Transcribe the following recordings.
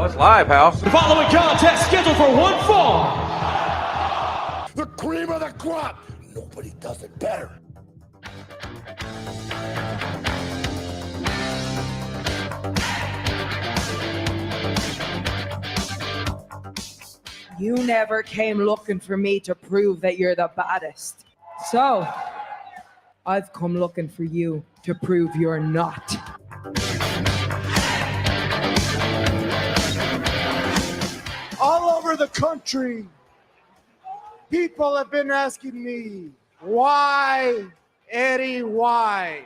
Oh, it's live, House. The following contest scheduled for one fall. The cream of the crop. Nobody does it better. You never came looking for me to prove that you're the baddest. So, I've come looking for you to prove you're not. All over the country, people have been asking me, why, Eddie, why?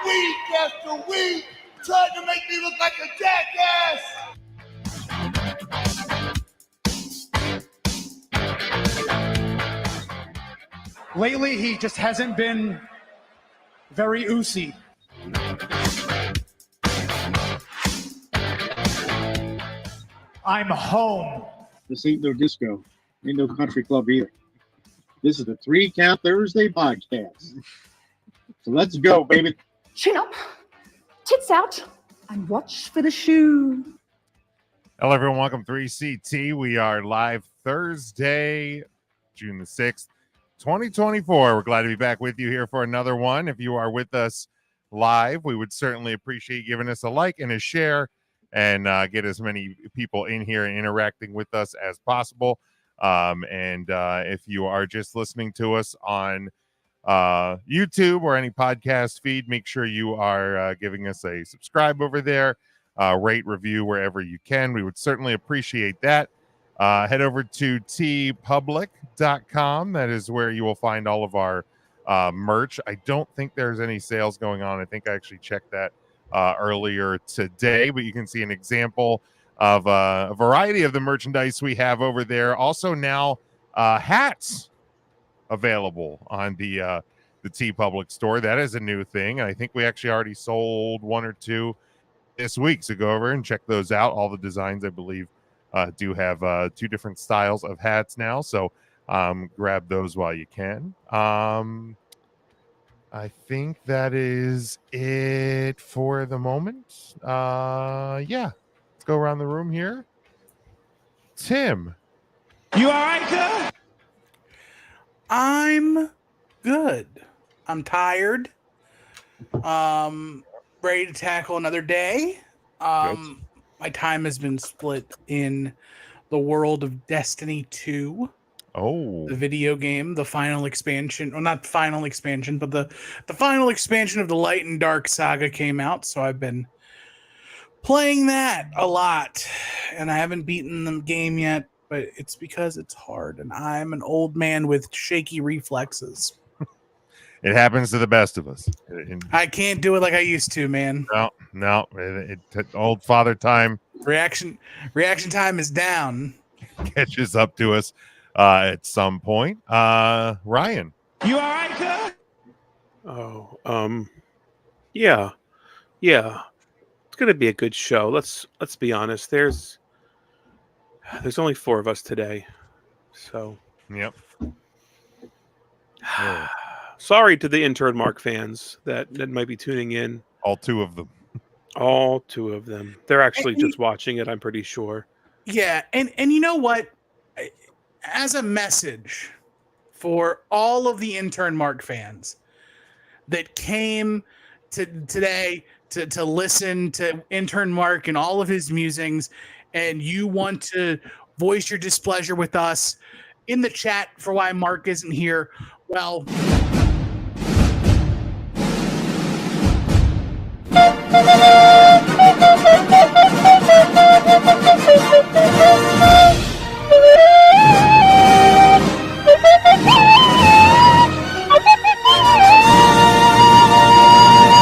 Week after week, trying to make me look like a jackass. Lately, he just hasn't been very oozy. I'm home. This ain't no disco. Ain't no country club either. This is the 3 Count Thursday podcast. So let's go, baby. Chin up, tits out, and watch for the shoe. Hello, everyone. Welcome to 3CT. We are live Thursday, June the 6th, 2024. We're glad to be back with you here for another one. If you are with us live, we would certainly appreciate giving us a like and a share and get as many people in here and interacting with us as possible. If you are just listening to us on YouTube or any podcast feed, make sure you are giving us a subscribe over there, rate, review wherever you can. We would certainly appreciate that. Head over to tpublic.com. That is where you will find all of our merch. I don't think there's any sales going on. I think I actually checked that earlier today, but you can see an example of a variety of the merchandise we have over there. Also now hats available on the TeePublic store. That is a new thing. I think we actually already sold 1 or 2 this week, so go over and check those out. All the designs, I believe, do have 2 different styles of hats now, so grab those while you can. I think that is it for the moment. Yeah, let's go around the room here. Tim, You all right, sir? I'm good. I'm tired. Ready to tackle another day. My time has been split in the world of Destiny 2. oh, The video game, the final expansion, well, not final expansion, but the final expansion of the Light and Dark saga came out, so I've been playing that a lot, and I haven't beaten the game yet, but it's because it's hard, and I'm an old man with shaky reflexes. it happens to the best of us. I can't do it like I used to, man. No, old father time Reaction time is down. catches up to us at some point. Ryan, You all right, sir? Oh, yeah. It's gonna be a good show. Let's be honest. There's only 4 of us today, so yep. Yeah. sorry to the intern Mark fans that might be tuning in. All 2 of them. All 2 of them. They're actually just watching it, I'm pretty sure. Yeah, and you know what? As a message for all of the intern Mark fans that came to today to listen to intern Mark and all of his musings, and you want to voice your displeasure with us in the chat for why Mark isn't here, well,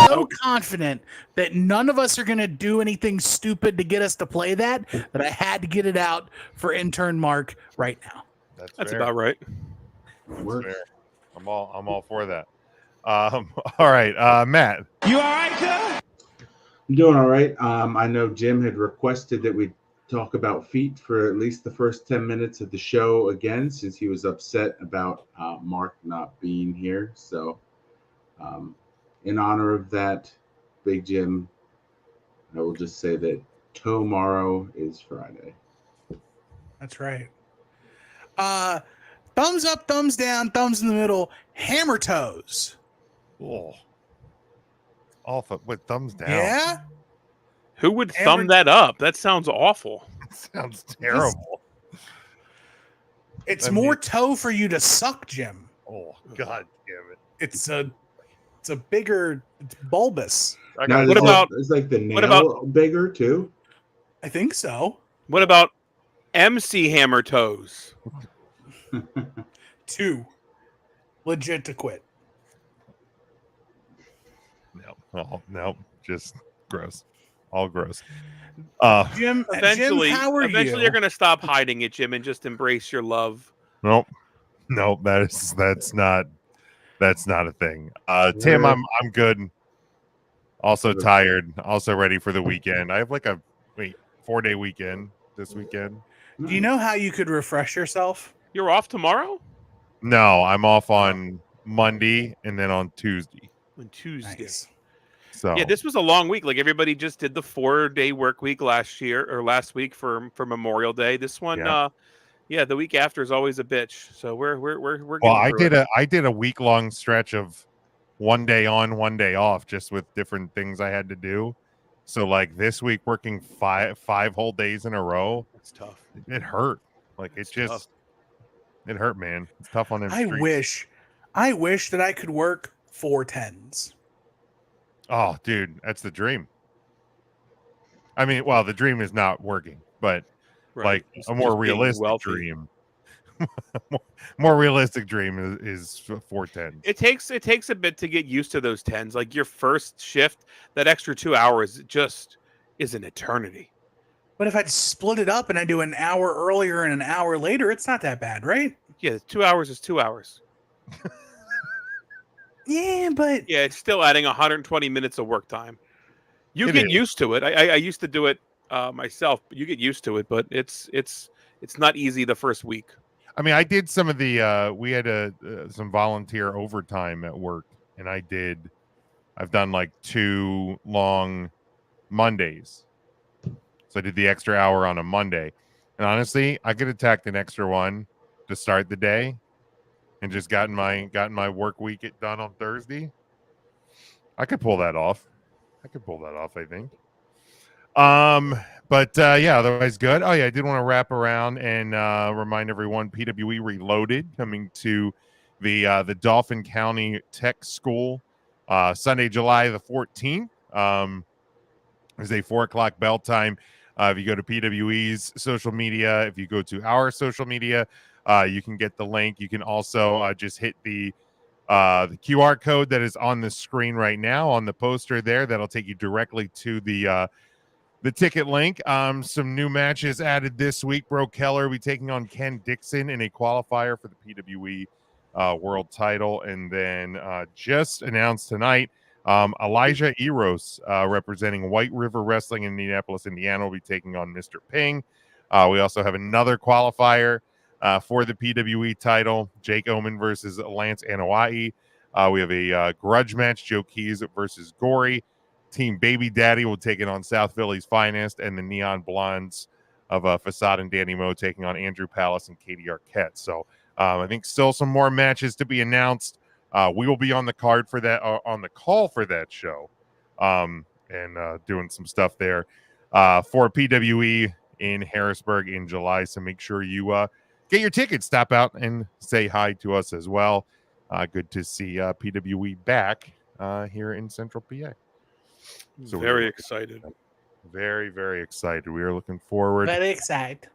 so confident that none of us are going to do anything stupid to get us to play that I had to get it out for intern Mark right now. That's fair. about right. That's fair. I'm all for that. All right, Matt. You all right, sir? I'm doing all right. I know Jim had requested that we talk about feet for at least the first 10 minutes of the show again, since he was upset about Mark not being here. So in honor of that, Big Jim, I will just say that tomorrow is Friday. That's right. Thumbs up, thumbs down, thumbs in the middle, hammer toes. Oh. With thumbs down. Yeah? Who would thumb that up? That sounds awful. Sounds terrible. It's more toe for you to suck, Jim. Oh, God damn it. It's a bigger, it's bulbous. Now, What about is like the nail what about bigger too? I think so. what about MC hammer toes? 2. Legit to quit. No, just gross. All gross. Jim, Eventually, Jim, how are you? you're going to stop hiding it, Jim, and just embrace your love. Nope. That's not a thing. Tim, I'm good. Also tired. Also ready for the weekend. I have like a 4-day weekend this weekend. Do you know how you could refresh yourself? You're off tomorrow? No, I'm off on Monday and then on Tuesday. On Tuesday. Nice. So Yeah, this was a long week. Like everybody just did the 4-day work week last week for Memorial Day. This one, the week after is always a bitch. So we're well, I did a week long stretch of 1 day on, 1 day off, just with different things I had to do. So like this week, working five whole days in a row, it's tough. It hurt. Like it hurt, man. It's tough on them. I wish that I could work 4 10s. Oh, dude, that's the dream. I mean, well, the dream is not working, but like a more realistic dream. More realistic dream is 410. It takes a bit to get used to those 10s. Like your first shift, that extra 2 hours just is an eternity. But if I split it up and I do an hour earlier and an hour later, it's not that bad, right? Yeah, 2 hours is 2 hours. Yeah, but yeah, it's still adding 120 minutes of work time. You get used to it. I used to do it myself. But you get used to it, but it's not easy the first week. I mean, I did some of the we had some volunteer overtime at work, and I've done like 2 long Mondays. So I did the extra hour on a Monday. And honestly, I could have tacked an extra one to start the day and just gotten my work week done on Thursday. I could pull that off. I think. But otherwise good. Oh yeah, I did want to wrap around and remind everyone PWE Reloaded coming to the Dauphin County Tech School Sunday, July the 14th. Is a 4:00 bell time. If you go to PWE's social media, if you go to our social media, you can get the link. You can also just hit the QR code that is on the screen right now on the poster there. That'll take you directly to the ticket link. Some new matches added this week. Bro Keller will be taking on Ken Dixon in a qualifier for the PWE world title. And then just announced tonight, Elijah Eros, representing White River Wrestling in Indianapolis, Indiana, will be taking on Mr. Ping. We also have another qualifier for the PWE title, Jake Oman versus Lance Anoa'i. We have a grudge match, Joe Keys versus Gory. Team Baby Daddy will take it on South Philly's Finest, and the Neon Blondes of Facade and Danny Moe taking on Andrew Palace and Katie Arquette. So I think still some more matches to be announced. We will be on the card for that, on the call for that show, and doing some stuff there for PWE in Harrisburg in July. So make sure you get your tickets, stop out and say hi to us as well. Good to see PWE back here in Central PA. So very excited. Very, very excited. We are looking forward. Very excited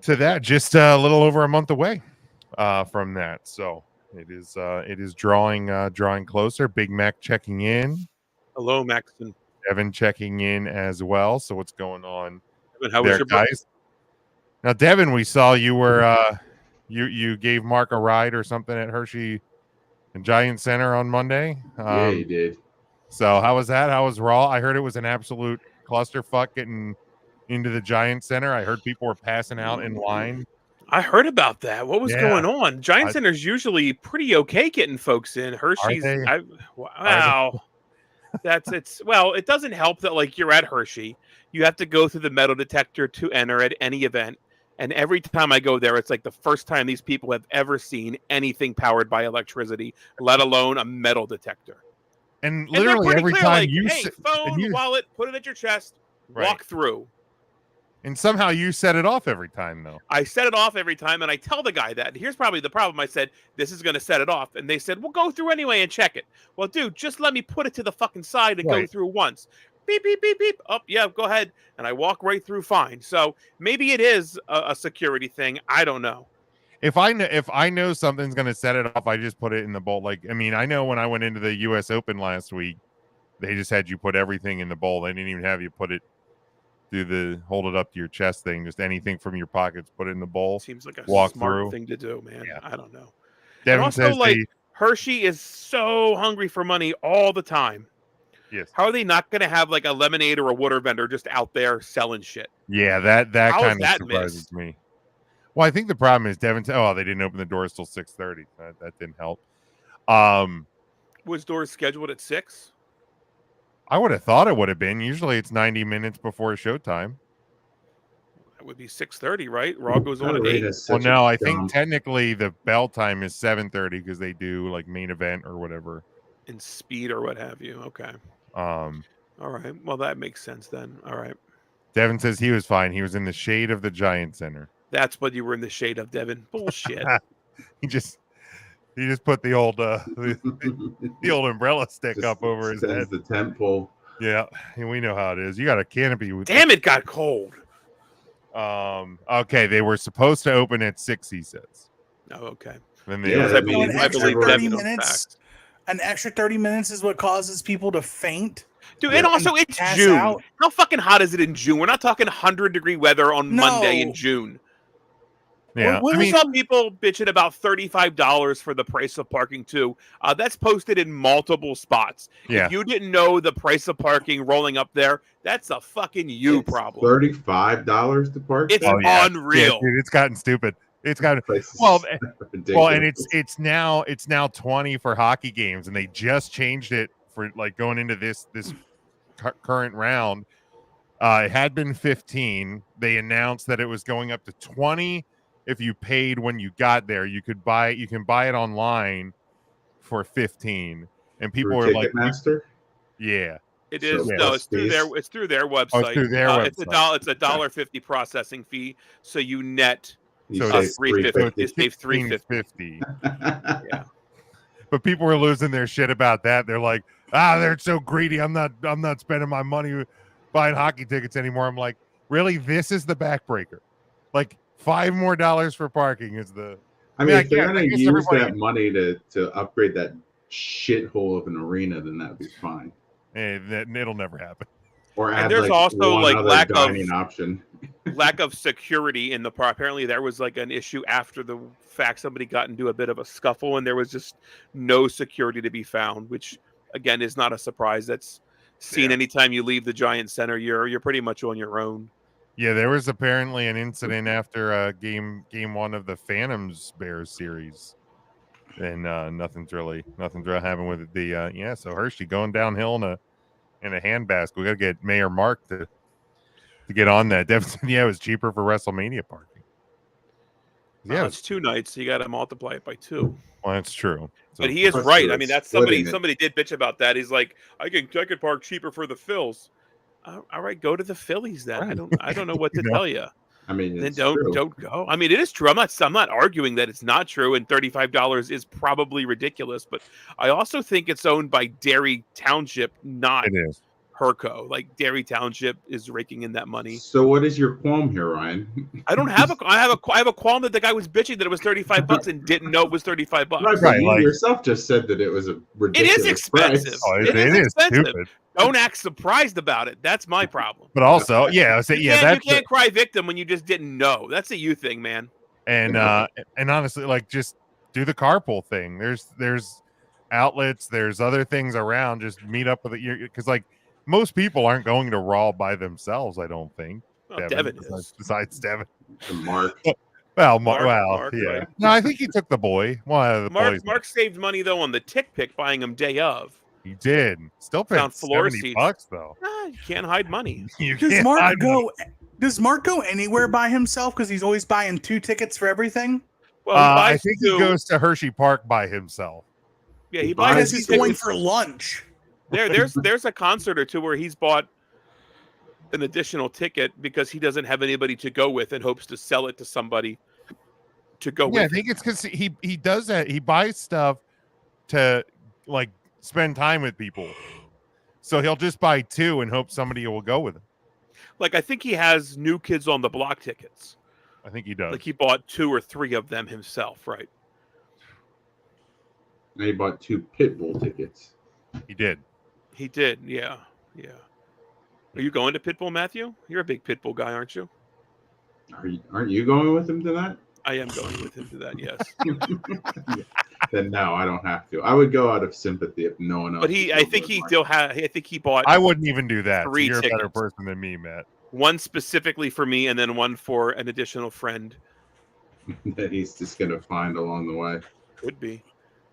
to that. Just a little over a month away from that. So it is drawing closer. Big Mac checking in. Hello, Maxton. Devin checking in as well. So what's going on? Devin, how was your guys? Now, Devin, we saw you were you gave Mark a ride or something at Hershey and Giant Center on Monday. Yeah, he did. So how was that? How was Raw? I heard it was an absolute clusterfuck getting into the Giant Center. I heard people were passing out in line. I heard about that. What was going on? Giant Center's usually pretty okay getting folks in. Hershey's, wow. Well, it doesn't help that like you're at Hershey. You have to go through the metal detector to enter at any event. And every time I go there, it's like the first time these people have ever seen anything powered by electricity, let alone a metal detector. And they're literally pretty every clear, time like, you hey, phone, wallet, put it at your chest, walk through. And somehow you set it off every time, though. I set it off every time, and I tell the guy that. Here's probably the problem. I said, this is going to set it off. And they said, well, go through anyway and check it. Well, dude, just let me put it to the fucking side and go through once. Beep, beep, beep, beep. Oh, yeah, go ahead. And I walk right through fine. So maybe it is a security thing. I don't know. If I know something's going to set it off, I just put it in the bowl. Like, I mean, I know when I went into the U.S. Open last week, they just had you put everything in the bowl. They didn't even have you put it do the hold it up to your chest thing. Just anything from your pockets, put it in the bowl. Seems like a walk smart through. thing to do, man. Yeah. I don't know. Devin and also, says like, Hershey is so hungry for money all the time. Yes. How are they not going to have like a lemonade or a water vendor just out there selling shit? Yeah, that kind of surprises missed? me. Well, I think the problem is Devin. Oh, they didn't open the doors till 6:30. That didn't help. Was doors scheduled at 6? I would have thought it would have been. Usually, it's 90 minutes before showtime. That would be 6:30, right? Raw goes on at 8. Well, no, I think technically the bell time is 7:30 because they do like main event or whatever. In speed or what have you. Okay. All right. Well, that makes sense then. All right. Devin says he was fine. He was in the shade of the Giant Center. That's what you were in the shade of, Devin. Bullshit. He just put the old the old umbrella stick Just up over his head. The tent pole. Yeah, and we know how it is. You got a canopy. Damn, it got cold. Okay, they were supposed to open at 6. He says. Oh, okay. Then they I believe an extra 30 Devin minutes. An extra 30 minutes is what causes people to faint. Dude, and also it's June. Out. How fucking hot is it in June? We're not talking 100-degree weather on Monday in June. Yeah, I mean, some people bitching about $35 for the price of parking too. That's posted in multiple spots. Yeah. If you didn't know the price of parking rolling up there, that's a fucking problem. $35 to park. It's unreal. Yeah, dude, it's gotten stupid. It's gotten and it's now 20 for hockey games, and they just changed it for like going into this current round. It had been 15. They announced that it was going up to 20. If you paid when you got there, you can buy it online for 15. And people are like, yeah, it is. No, it's through their website. Oh, it's through their website. It's a $1.50 processing fee. So you net so $3.50. You save $3.50. Yeah. But people were losing their shit about that. They're like, they're so greedy. I'm not spending my money buying hockey tickets anymore. I'm like, really? This is the backbreaker. Like $5 more for parking is the. I mean, if they're gonna use that money to upgrade that shithole of an arena, then that'd be fine. It'll never happen. Or add there's also like lack of security in the park. Apparently, there was like an issue after the fact. Somebody got into a bit of a scuffle, and there was just no security to be found. Which again is not a surprise. That's seen anytime you leave the Giant Center. You're pretty much on your own. Yeah, there was apparently an incident after game 1 of the Phantoms Bears series, and nothing's really happened with it. So Hershey going downhill in a handbasket. We got to get Mayor Mark to get on that. Definitely, it was cheaper for WrestleMania parking. Yeah, it's 2 nights, so you got to multiply it by 2. Well, that's true. But he is right. I mean, that's somebody did bitch about that. He's like, I could park cheaper for the Phils. All right, go to the Phillies then. Right. I don't know what to tell you. I mean, then don't go. I mean, it is true. I'm not arguing that it's not true, and $35 is probably ridiculous. But I also think it's owned by Derry Township, not Herco. Like Derry Township is raking in that money. So what is your qualm here, Ryan? I don't have I have a qualm that the guy was bitching that it was $35 and didn't know it was $35. Right, you yourself just said that it was a ridiculous. It is expensive. Price. Oh, it is expensive. Stupid. Don't act surprised about it. That's my problem. But also, you can't cry victim when you just didn't know. That's a you thing, man. And honestly, like just do the carpool thing. There's outlets, there's other things around. Just meet up with it because like most people aren't going to Raw by themselves. I don't think. Well, Devin is. Besides Devin, Mark. Mark, yeah. Right. No, I think he took the boy. One of the boys. Mark saved money though on the tick pick, buying him day of. He did. Still paid Found floor $70 seats. though. You can't hide money. You Does can't Mark hide go? Does Mark go anywhere by himself? Because he's always buying 2 tickets for everything. Well, he buys I think 2. he goes to Hershey Park by himself. Yeah, he buys Because 2 he's going tickets. for lunch. There's a concert or two where he's bought an additional ticket because he doesn't have anybody to go with and hopes to sell it to somebody to go with. I think it's because he does that. He buys stuff to like spend time with people. So he'll just buy 2 and hope somebody will go with him. Like I think he has New Kids on the Block tickets. I think he does. Like he bought 2 or 3 of them himself, right? And he bought 2 Pitbull tickets. He did. He did, yeah. Are you going to Pitbull, Matthew? You're a big Pitbull guy, aren't you? Aren't you going with him to that? I am going with him to that, yes. Then no, I don't have to. I would go out of sympathy if no one else. But I think he bought. I wouldn't even do that. 3 So you're tickets. a better person than me, Matt. One specifically for me, and then one for an additional friend. that he's just gonna find along the way. Could be.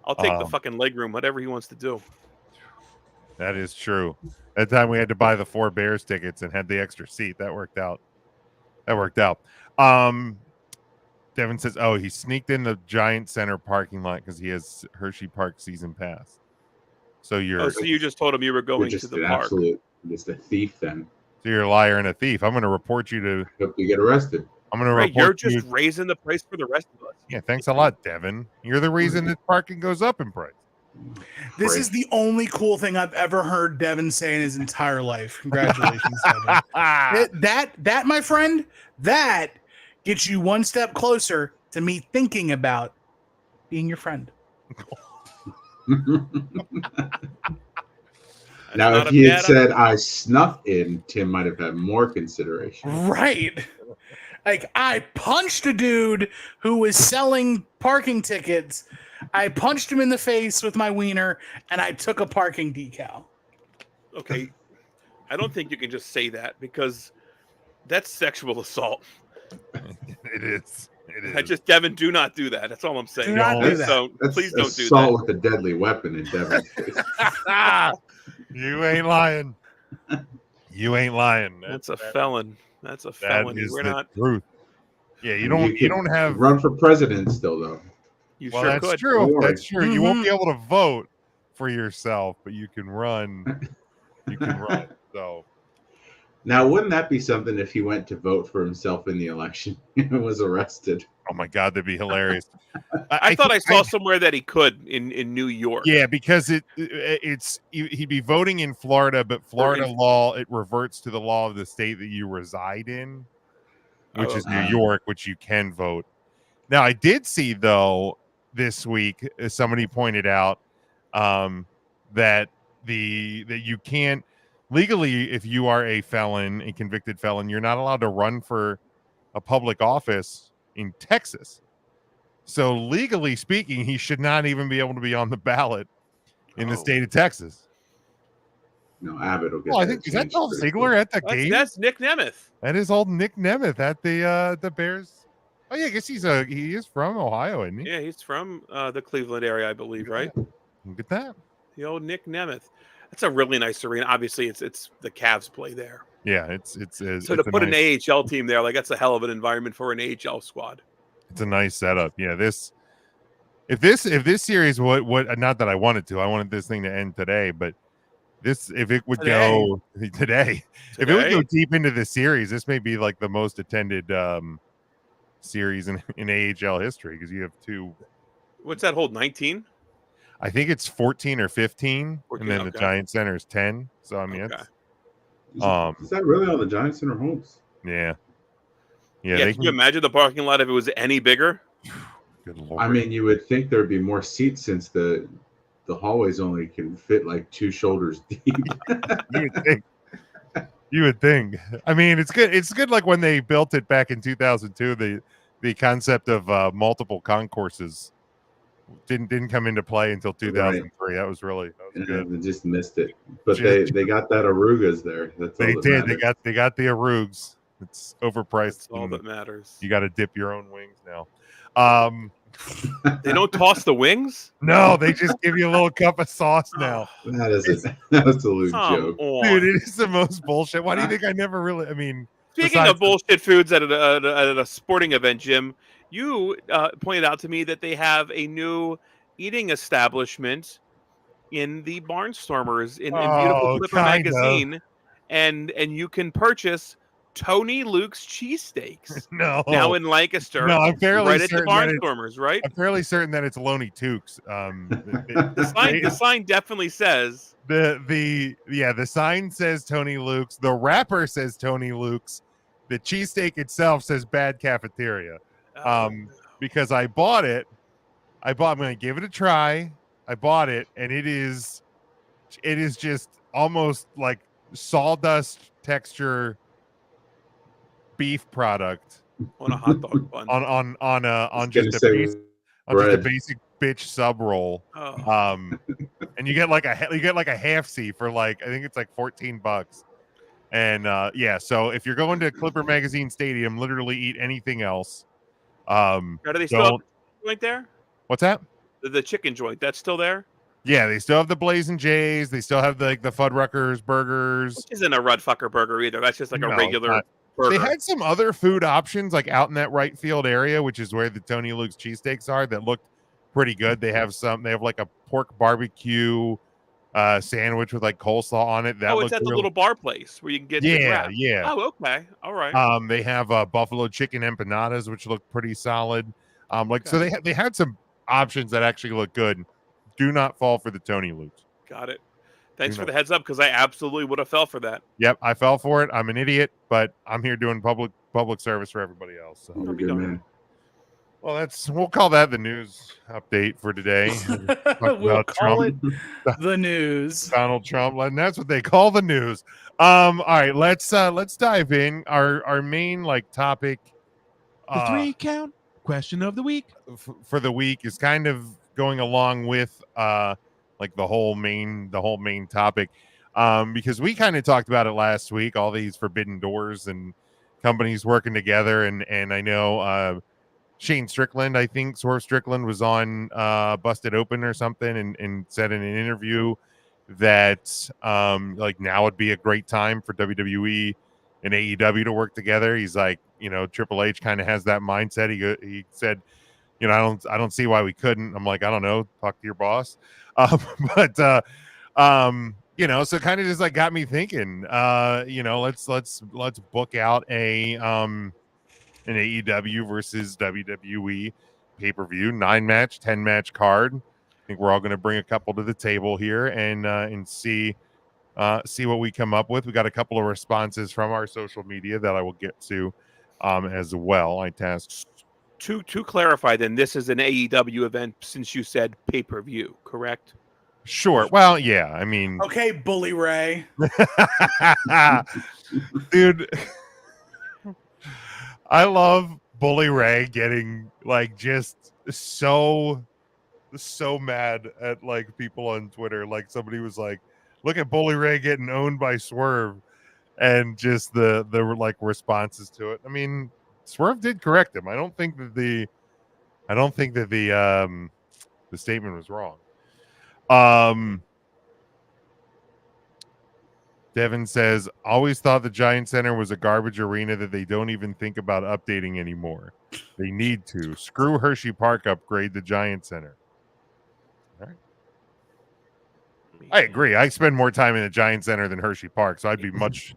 I'll take the fucking legroom, whatever he wants to do. That is true. That time we had to buy the 4 Bears tickets and had the extra seat. That worked out. Devin says, "Oh, he sneaked in the Giant Center parking lot because he has Hershey Park season pass." So so you just told him you were going just to the an park. absolute, just a thief. Then So you're a liar and a thief. I'm going to report you to. hope you get arrested. I'm going to Right, you're report you. just raising the price for the rest of us. Yeah, thanks a lot, Devin. You're the reason that parking goes up in price. This is the only cool thing I've ever heard Devin say in his entire life. Congratulations, Devin. That, my friend, that gets you one step closer to me thinking about being your friend. Now, if he had said I snuffed in, Tim might have had more consideration. Right. Like, I punched a dude who was selling parking tickets. I punched him in the face with my wiener, and I took a parking decal. Okay. I don't think you can just say that because that's sexual assault. It is. Devin, do not do that. That's all I'm saying. Do not do that. So That's please don't do that. assault with a deadly weapon in Devin's case. You ain't lying. You ain't lying. That's a felon. That's a felony. We're not. Truth. Yeah, you don't have run for president still though. Well, that's could. true. That's true. You won't be able to vote for yourself, but you can run. You can run. So now, wouldn't that be something if he went to vote for himself in the election and was arrested? Oh my God, that'd be hilarious. I thought I saw somewhere that he could in New York. Yeah, because he'd be voting in Florida, but Florida law, it reverts to the law of the state that you reside in, which is New York, which you can vote. Now, I did see though this week, as somebody pointed out, that you can't legally, if you are a felon, a convicted felon, you're not allowed to run for a public office in Texas. So legally speaking, he should not even be able to be on the ballot in the state of Texas. No, Abbott will get. I think is that Dolph Ziggler at the game? That's Nick Nemeth. That is old Nick Nemeth at the Bears. Oh yeah, I guess he is from Ohio, isn't he? Yeah, he's from the Cleveland area, I believe, right? Look at that. The old Nick Nemeth. That's a really nice arena. Obviously, it's the Cavs play there. Yeah, it's so to put an AHL team there, like that's a hell of an environment for an AHL squad. It's a nice setup. Yeah, if this series what not that I wanted this thing to end today, but if it would go today, if it would go deep into the series, this may be like the most attended series in AHL history because you have two. What's that hold? 19? I think it's 14 or 15, 14, and then the Giant Center is 10. So I mean, it's is that really all the Giant Center holds? Yeah. Can you imagine the parking lot if it was any bigger? Good Lord. I mean, you would think there'd be more seats since the hallways only can fit like 2 shoulders deep. You would think. I mean, it's good. It's good. Like when they built it back in 2002, the concept of multiple concourses didn't come into play until 2003. Right. That was good. They just missed it. But they got that Arugas there. That's they all did. Matters. They got the Arugs. It's overpriced. That's all that matters. You got to dip your own wings now. They don't toss the wings? No, they just give you a little cup of sauce now. That is an absolute Come joke. on. Dude, it is the most bullshit. Why do you think I never really? I mean, Speaking of bullshit foods at a sporting event, Jim, you pointed out to me that they have a new eating establishment in the Barnstormers in beautiful Clipper magazine, and you can purchase Tony Luke's cheesesteaks. No, now in Lancaster. No, I'm fairly right certain at the Barnstormers, right? I'm fairly certain that it's Loney Tukes. The sign definitely says the sign says Tony Luke's. The wrapper says Tony Luke's. The cheesesteak itself says Bad Cafeteria. Because I bought it. I'm going to give it a try. I bought it, and it is just almost like sawdust texture beef product on a hot dog bun on just a basic bitch sub roll. And you get like a half C for like I think it's like $14. And so if you're going to Clipper Magazine Stadium, literally eat anything else. Do they still have the joint there? What's that? The chicken joint, that's still there? Yeah, they still have the Blazing Jays. They still have the Fuddruckers burgers. Which isn't a Rudfucker burger either. That's just like a regular burger. They had some other food options like out in that right field area, which is where the Tony Luke's cheesesteaks are, that looked pretty good. They have like a pork barbecue sandwich with like coleslaw on it. It's at the little bar place where you can get the wrap. Oh, okay. All right. They have buffalo chicken empanadas, which look pretty solid. So they had some options that actually look good. Do not fall for the Tony Luke's. Got it. Thanks for the heads up, because I absolutely would have fell for that. Yep, I fell for it. I'm an idiot, but I'm here doing public service for everybody else. So. Good man. Well, we'll call that the news update for today. We'll call it the news. Donald Trump, and that's what they call the news. All right, let's dive in. Our main topic. The 3 count question of the week for the week is kind of going along with the whole main topic, because we kind of talked about it last week. All these forbidden doors and companies working together, and I know. Shane Strickland, I think Swerve Strickland was on Busted Open or something and said in an interview that now would be a great time for WWE and AEW to work together. He's like, Triple H kind of has that mindset. He said, I don't see why we couldn't. I'm like, I don't know, talk to your boss. So kind of just got me thinking, let's book out an AEW versus WWE pay-per-view 9-match, 10-match card. I think we're all going to bring a couple to the table here and see what we come up with. We got a couple of responses from our social media that I will get to as well. I tasked to clarify. Then this is an AEW event, since you said pay-per-view, correct? Sure. Well, yeah. I mean, okay, Bully Ray, dude. I love Bully Ray getting just so mad at people on Twitter. Somebody was like, look at Bully Ray getting owned by Swerve, and just the responses to it. I mean, Swerve did correct him. I don't think that the statement was wrong. Devin says, always thought the Giant Center was a garbage arena that they don't even think about updating anymore. They need to. Screw Hershey Park, upgrade the Giant Center. All right. I agree. I spend more time in the Giant Center than Hershey Park, so I'd be much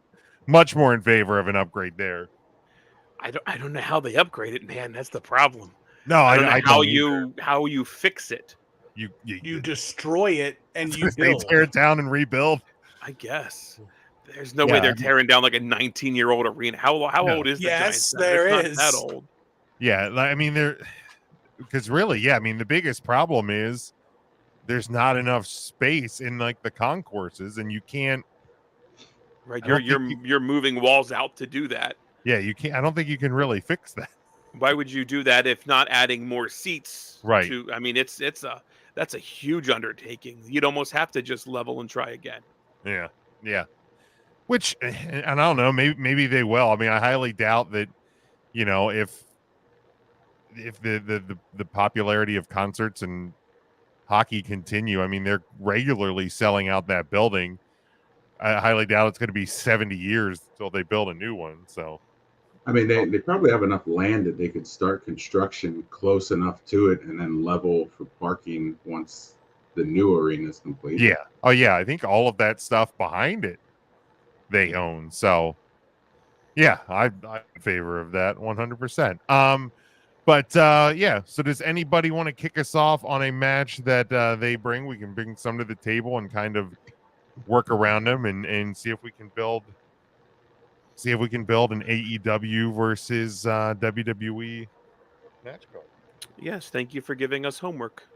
more in favor of an upgrade there. I don't know how they upgrade it, man. That's the problem. No, I don't know how you fix it. You destroy it and you they tear it down and rebuild. I guess there's no way they're tearing down a 19-year-old arena. How old is the Giant Center? There is. Not that old. Yeah, I mean because really, the biggest problem is there's not enough space in the concourses, and you can't. Right, you're moving walls out to do that. Yeah, you can't. I don't think you can really fix that. Why would you do that if not adding more seats? Right. I mean, that's a huge undertaking. You'd almost have to just level and try again. Yeah. Which, and I don't know, maybe they will. I mean, I highly doubt that, if the popularity of concerts and hockey continue. I mean, they're regularly selling out that building. I highly doubt it's going to be 70 years until they build a new one. So, I mean, they probably have enough land that they could start construction close enough to it and then level for parking once the new arena is complete. yeah. Oh, yeah. I think all of that stuff behind it they own. So, yeah, I'm in favor of that 100%. But yeah, so does anybody want to kick us off on a match that they bring? We can bring some to the table and kind of work around them and see if we can build an AEW versus WWE match card. Yes, thank you for giving us homework.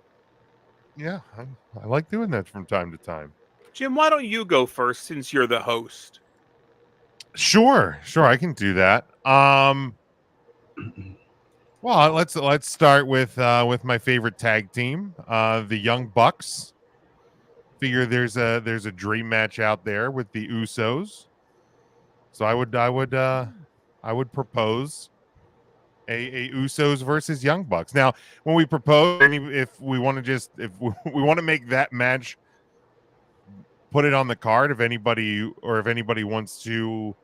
Yeah, I like doing that from time to time. Jim, why don't you go first since you're the host? Sure, I can do that. Well, let's start with my favorite tag team, the Young Bucks. Figure there's a dream match out there with the Usos. So I would propose a Usos versus Young Bucks. Now, when we propose, if we want to make that match, put it on the card. If anybody wants to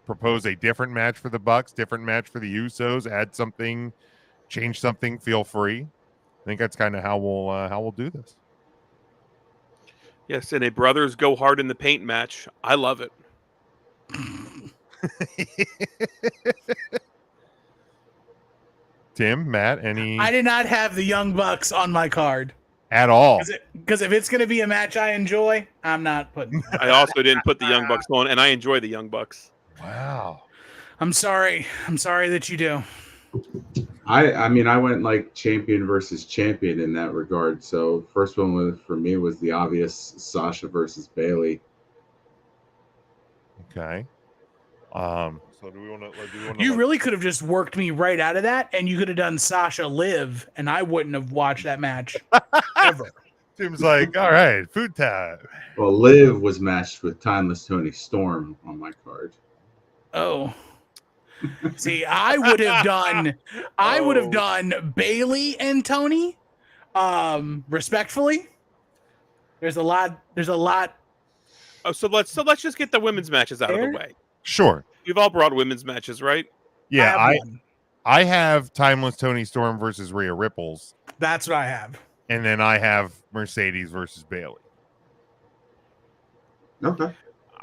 propose a different match for the Bucks, different match for the Usos, add something, change something, feel free. I think that's kind of how we'll do this. Yes, and a brothers go hard in the paint match. I love it. Tim, Matt, any? I did not have the Young Bucks on my card At all. because if it's going to be a match I enjoy, I'm not putting. I also didn't put the Young Bucks on, and I enjoy the Young Bucks. Wow. I'm sorry that you do. I mean, I went like champion versus champion in that regard. So first one for me was the obvious Sasha versus Bailey. Okay. So do we want to? You really could have just worked me right out of that, and you could have done Sasha Liv, and I wouldn't have watched that match ever. Tim's like, all right, food time. Well, Liv was matched with Timeless Tony Storm on my card. Oh. See, I would have done Bailey and Tony. Respectfully. There's a lot. Oh, so let's just get the women's matches out of the way. Sure. You've all brought women's matches, right? Yeah, I have Timeless Tony Storm versus Rhea Ripples. That's what I have. And then I have Mercedes versus Bailey. Okay.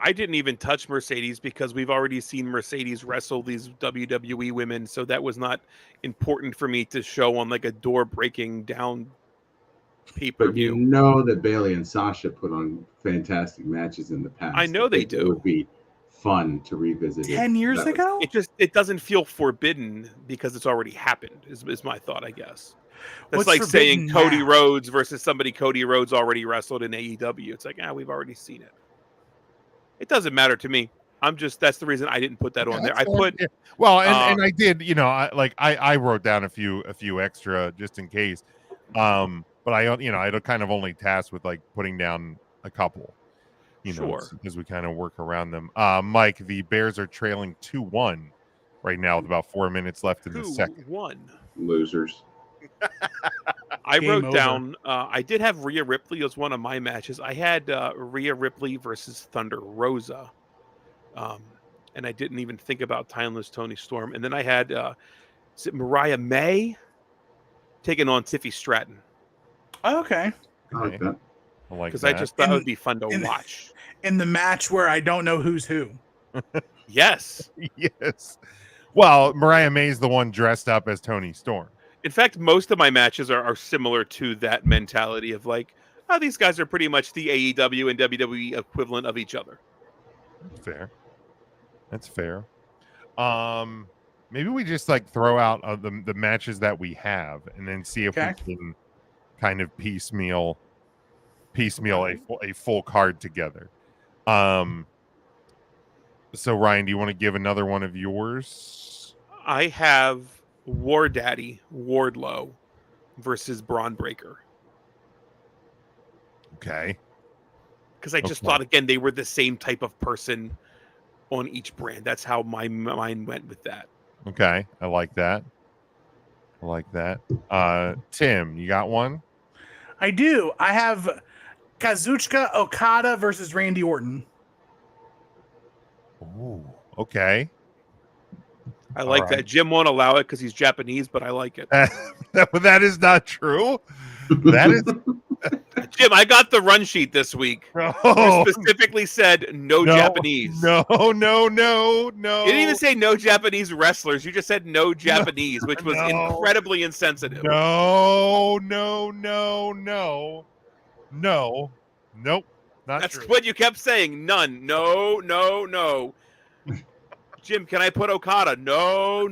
I didn't even touch Mercedes because we've already seen Mercedes wrestle these WWE women, so that was not important for me to show on like a door-breaking down pay-per-view. But you know that Bailey and Sasha put on fantastic matches in the past. I know they do. It would be fun to revisit 10 years ago? It doesn't feel forbidden because it's already happened, is my thought, I guess. That's What's like saying forbidden Cody now? Rhodes versus somebody Cody Rhodes already wrestled in AEW. It's like, we've already seen it. It doesn't matter to me. That's the reason I didn't put that on there. I put well, and I did, I wrote down a few extra just in case. But I kind of only tasked with like putting down a couple, Sure. as we kind of work around them. Mike, the Bears are trailing 2-1 right now with about 4 minutes left in the second. 2-1. Losers. I Game wrote over. down, I did have Rhea Ripley as one of my matches. I had Rhea Ripley versus Thunder Rosa. And I didn't even think about Timeless Tony Storm. And then I had, is it Mariah May taking on Tiffy Stratton? Okay. I like that. I like Because that. I just thought it would be fun to watch. In the match where I don't know who's who. Yes. Yes. Well, Mariah May's the one dressed up as Tony Storm. In fact, most of my matches are similar to that mentality of like, these guys are pretty much the AEW and WWE equivalent of each other. That's fair. Maybe we just like throw out the matches that we have and then see if we can kind of piecemeal a full card together. So Ryan, do you want to give another one of yours? I have War Daddy Wardlow versus Braun Breaker. Okay. because I just thought again they were the same type of person on each brand. That's how my mind went with that. Okay, I like that. Tim, you got one? I do. I have Kazuchika Okada versus Randy Orton. Ooh, okay. I like that. Jim won't allow it because he's Japanese, but I like it. That is not true. That is Jim, I got the run sheet this week. Oh. You specifically said no Japanese. No. You didn't even say no Japanese wrestlers. You just said no Japanese, which was incredibly insensitive. Nope. Not That's true. what you kept saying. None. No. Jim, can I put Okada? No.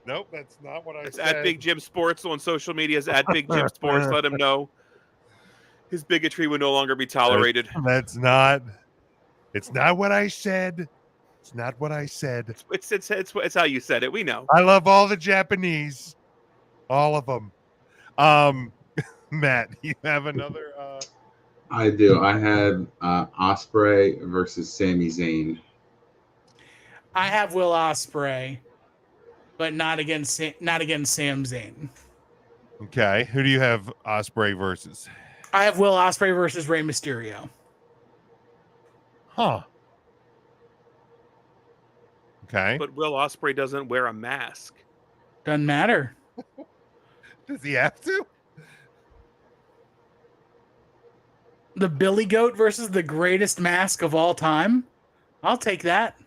Nope, that's not what I It's said. at Big Jim Sports on social media. It's at Big Jim Sports. Let him know his bigotry will no longer be tolerated. It's not what I said. It's not what I said. It's how you said it. We know. I love all the Japanese. All of them. Matt, you have another I do. I had Ospreay versus Sami Zayn. I have Will Ospreay, but not against Sam Zayn. Okay. Who do you have Ospreay versus? I have Will Ospreay versus Rey Mysterio. Huh. Okay. But Will Ospreay doesn't wear a mask. Doesn't matter. Does he have to? The Billy Goat versus the greatest mask of all time. I'll take that.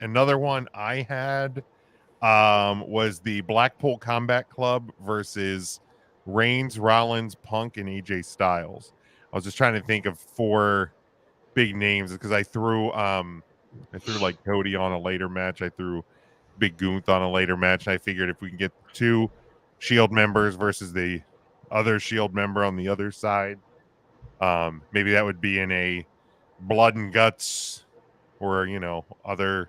Another one I had was the Blackpool Combat Club versus Reigns, Rollins, Punk, and AJ Styles. I was just trying to think of 4 big names because I threw like Cody on a later match. I threw Big Gunther on a later match. And I figured if we can get 2 Shield members versus the other Shield member on the other side, maybe that would be in a blood and guts or other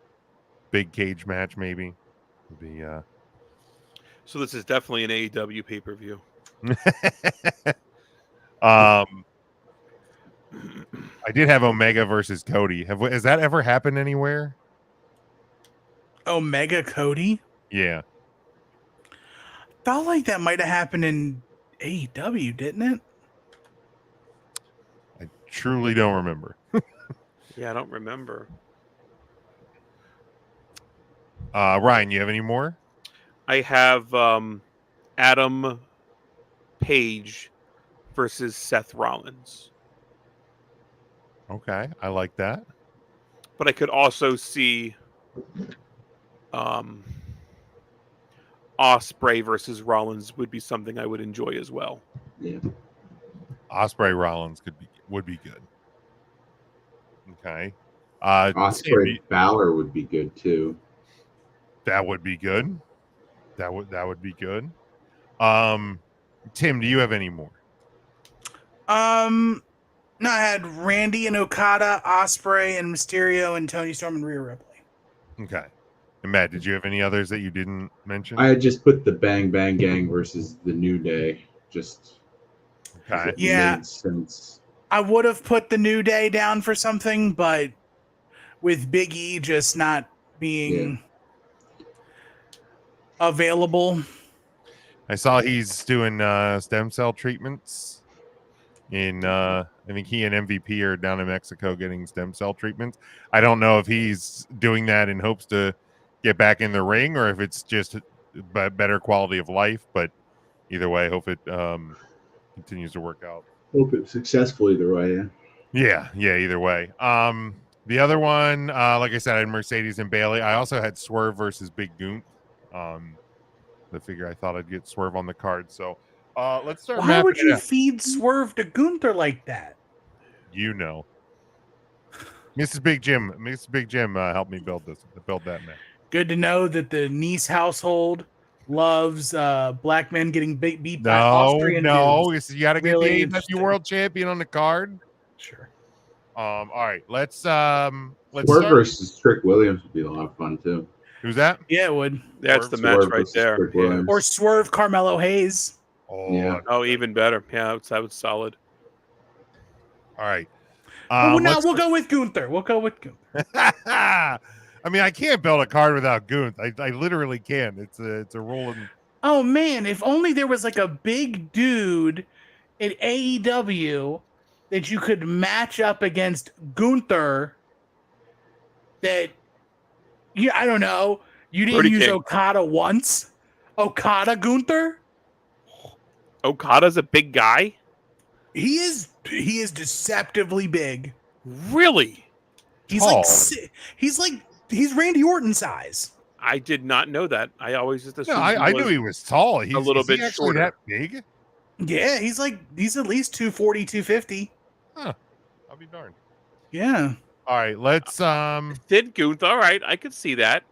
big cage match. Maybe would be. So this is definitely an AEW pay-per-view. I did have Omega versus Cody. Has that ever happened anywhere? Omega Cody? Yeah. Felt like that might have happened in AEW, didn't it? I truly don't remember. Yeah, I don't remember. Ryan, you have any more? I have Adam Page versus Seth Rollins. Okay, I like that. But I could also see Ospreay versus Rollins would be something I would enjoy as well. Yeah. Ospreay Rollins would be good. Okay. Ospreay Balor would be good too. That would be good. That would be good. Tim, do you have any more? No, I had Randy and Okada, Ospreay and Mysterio, and Tony Storm and Rhea Ripley. Okay. And Matt, did you have any others that you didn't mention? I had just put the Bang Bang Gang versus the New Day. Just okay. Yeah. Made sense. I would have put the New Day down for something, but with Big E just not being available. I saw he's doing stem cell treatments. I think he and MVP are down in Mexico getting stem cell treatments. I don't know if he's doing that in hopes to get back in the ring or if it's just better quality of life. But either way, I hope it continues to work out. Hope it's successful either way. Yeah, either way. The other one, like I said, I had Mercedes and Bailey. I also had Swerve versus Big Goont. The figure I thought I'd get Swerve on the card. So let's start. Why would you feed Swerve to Gunther like that? Mrs. Big Jim helped me build that match. Good to know that the Nice household loves black men getting beat by Austrian dudes. You got to get Really the AEW World Champion on the card. Sure. All right, let's Swerve start. versus Trick Williams would be a lot of fun too. Who's that? Yeah, it would. That's the match right there. Or Swerve Carmelo Hayes. Oh, Yeah. Oh, even better. Yeah, that was solid. all right. Well, now let's- we'll go with Gunther. We'll go with Gunther. I mean, I can't build a card without Goonth. I literally can. It's a rolling. Oh man, if only there was like a big dude in AEW that you could match up against Gunther. That I don't know. You didn't Brody use King. Okada once. Okada Gunther. Okada's a big guy. He is deceptively big. Really? He's Tall. he's Randy Orton size. I did not know that. I always just assumed No, I knew he was tall. He's little is he bit actually shorter. that big. Yeah, he's at least 240, 250. Huh. I'll be darned. Yeah. All right, let's Thin Gunther. All right, I could see that.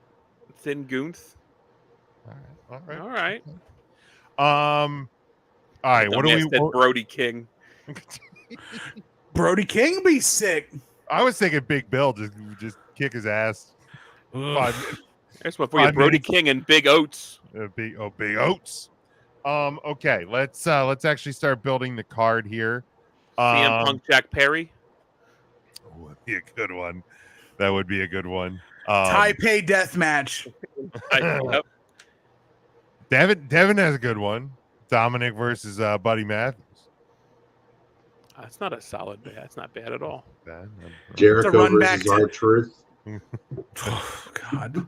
Thin Gunther. All right. All right. All right. What do we? Said Brody King. Brody King be sick. I was thinking Big Bill just kick his ass. There's one for you, 5 Brody minutes. King and Big Oats. Big Oats. Okay, let's actually start building the card here. CM Punk, Jack Perry. Would be a good one. That would be a good one. Taipei death match. Yep. Devin has a good one. Dominic versus Buddy Matthews. That's not a solid bad. That's not bad at all. Bad. Jericho run back versus to- R-Truth. Oh, God.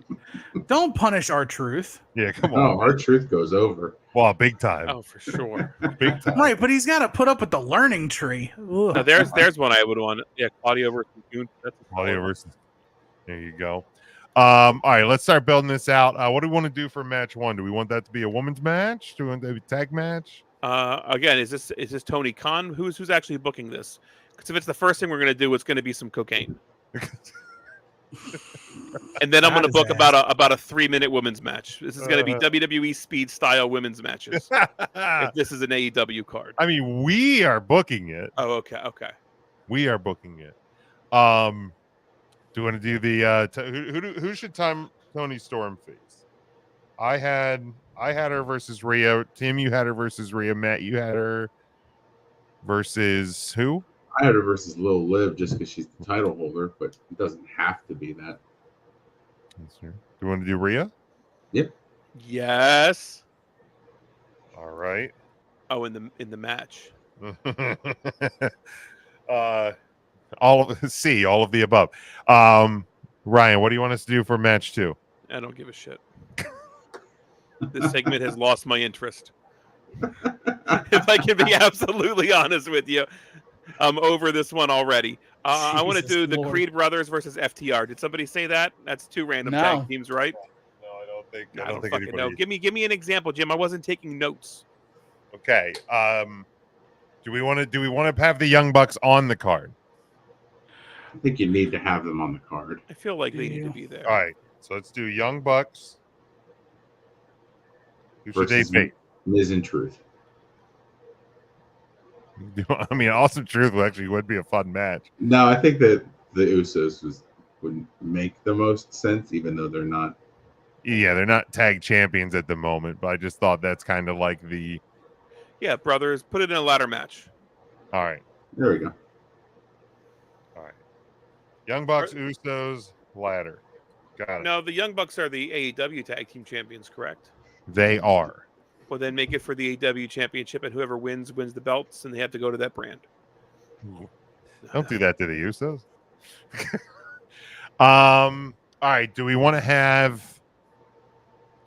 Don't punish our truth. Yeah, come Oh, on. R-Truth goes over. Well, big time. Oh, for sure. Big time. Right, but he's got to put up with the learning tree. Ugh. Now, there's one I would want. Yeah, Claudio versus Gunther. That's a solid Claudio one. versus. There you go. All right, let's start building this out. What do we want to do for match one? Do we want that to be a women's match? Do we want that to be a tag match? Again, is this Tony Khan? Who's actually booking this? Because if it's the first thing we're going to do, it's going to be some cocaine. And then I'm going to book about a 3-minute women's match. This is going to be WWE speed style women's matches. If this is an AEW card. I mean, we are booking it. Oh, okay. We are booking it. Do you want to do the who should Tony Storm face? I had her versus Rhea. Tim, you had her versus Rhea. Matt, you had her versus who? I had her versus Lil Liv just because she's the title holder, but it doesn't have to be that. Do you want to do Rhea? Yep. Yes. All right. Oh, in the match. All of the above. Ryan, what do you want us to do for match 2? I don't give a shit. This segment has lost my interest. If I can be absolutely honest with you, I'm over this one already. I want to do the Lord. Creed brothers versus FTR. Did somebody say that? That's 2 random No. tag teams, right? No, I don't think. I don't fucking know. Give me an example, Jim. I wasn't taking notes. Okay. Do we want to have the Young Bucks on the card? I think you need to have them on the card. I feel like they need to be there. All right. So let's do Young Bucks. Who should they Versus face? Miz and Truth. I mean, Awesome Truth would be a fun match. No, I think that the Usos would make the most sense, even though they're not. Yeah, they're not tag champions at the moment, but I just thought that's kind of like the. Yeah, brothers, put it in a ladder match. All right. There we go. All right. Young Bucks, Usos, ladder. Got it. No, the Young Bucks are the AEW tag team champions, correct? They are. Well, then make it for the AEW championship, and whoever wins the belts, and they have to go to that brand. Don't do that to the Usos. All right. Do we want to have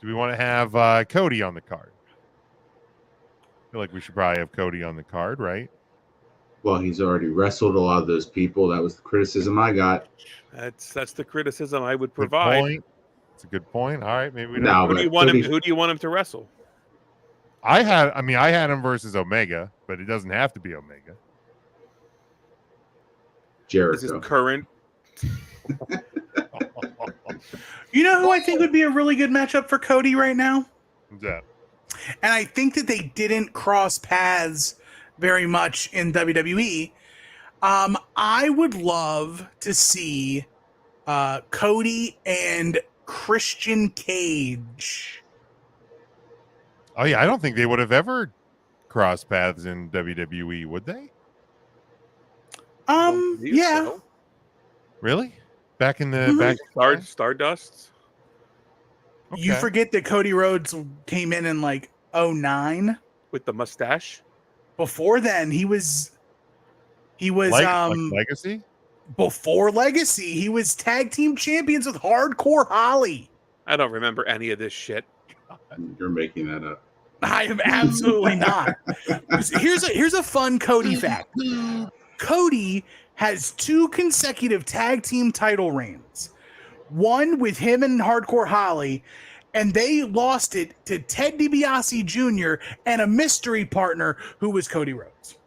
Cody on the card? I feel like we should probably have Cody on the card, right? Well, he's already wrestled a lot of those people. That was the criticism I got. That's the criticism I would Good provide. point. It's a good point. All right, maybe we don't. No, Who do you want him to wrestle? I had him versus Omega, but it doesn't have to be Omega. This is Jericho. current. You know who I think would be a really good matchup for Cody right now? Who's that? And I think that they didn't cross paths very much in WWE. I would love to see Cody and Christian Cage. Oh yeah, I don't think they would have ever cross paths in WWE, would they? Yeah. So. Really? Back in the Mhm. back Stardust. You Okay. forget that Cody Rhodes came in like 09. With the mustache. Before then, he was like Legacy? before Legacy, he was tag team champions with Hardcore Holly. I don't remember any of this shit. You're making that up. I am absolutely not. Here's a fun Cody fact. Cody has 2 consecutive tag team title reigns. One with him and Hardcore Holly, and they lost it to Ted DiBiase Jr. and a mystery partner who was Cody Rhodes.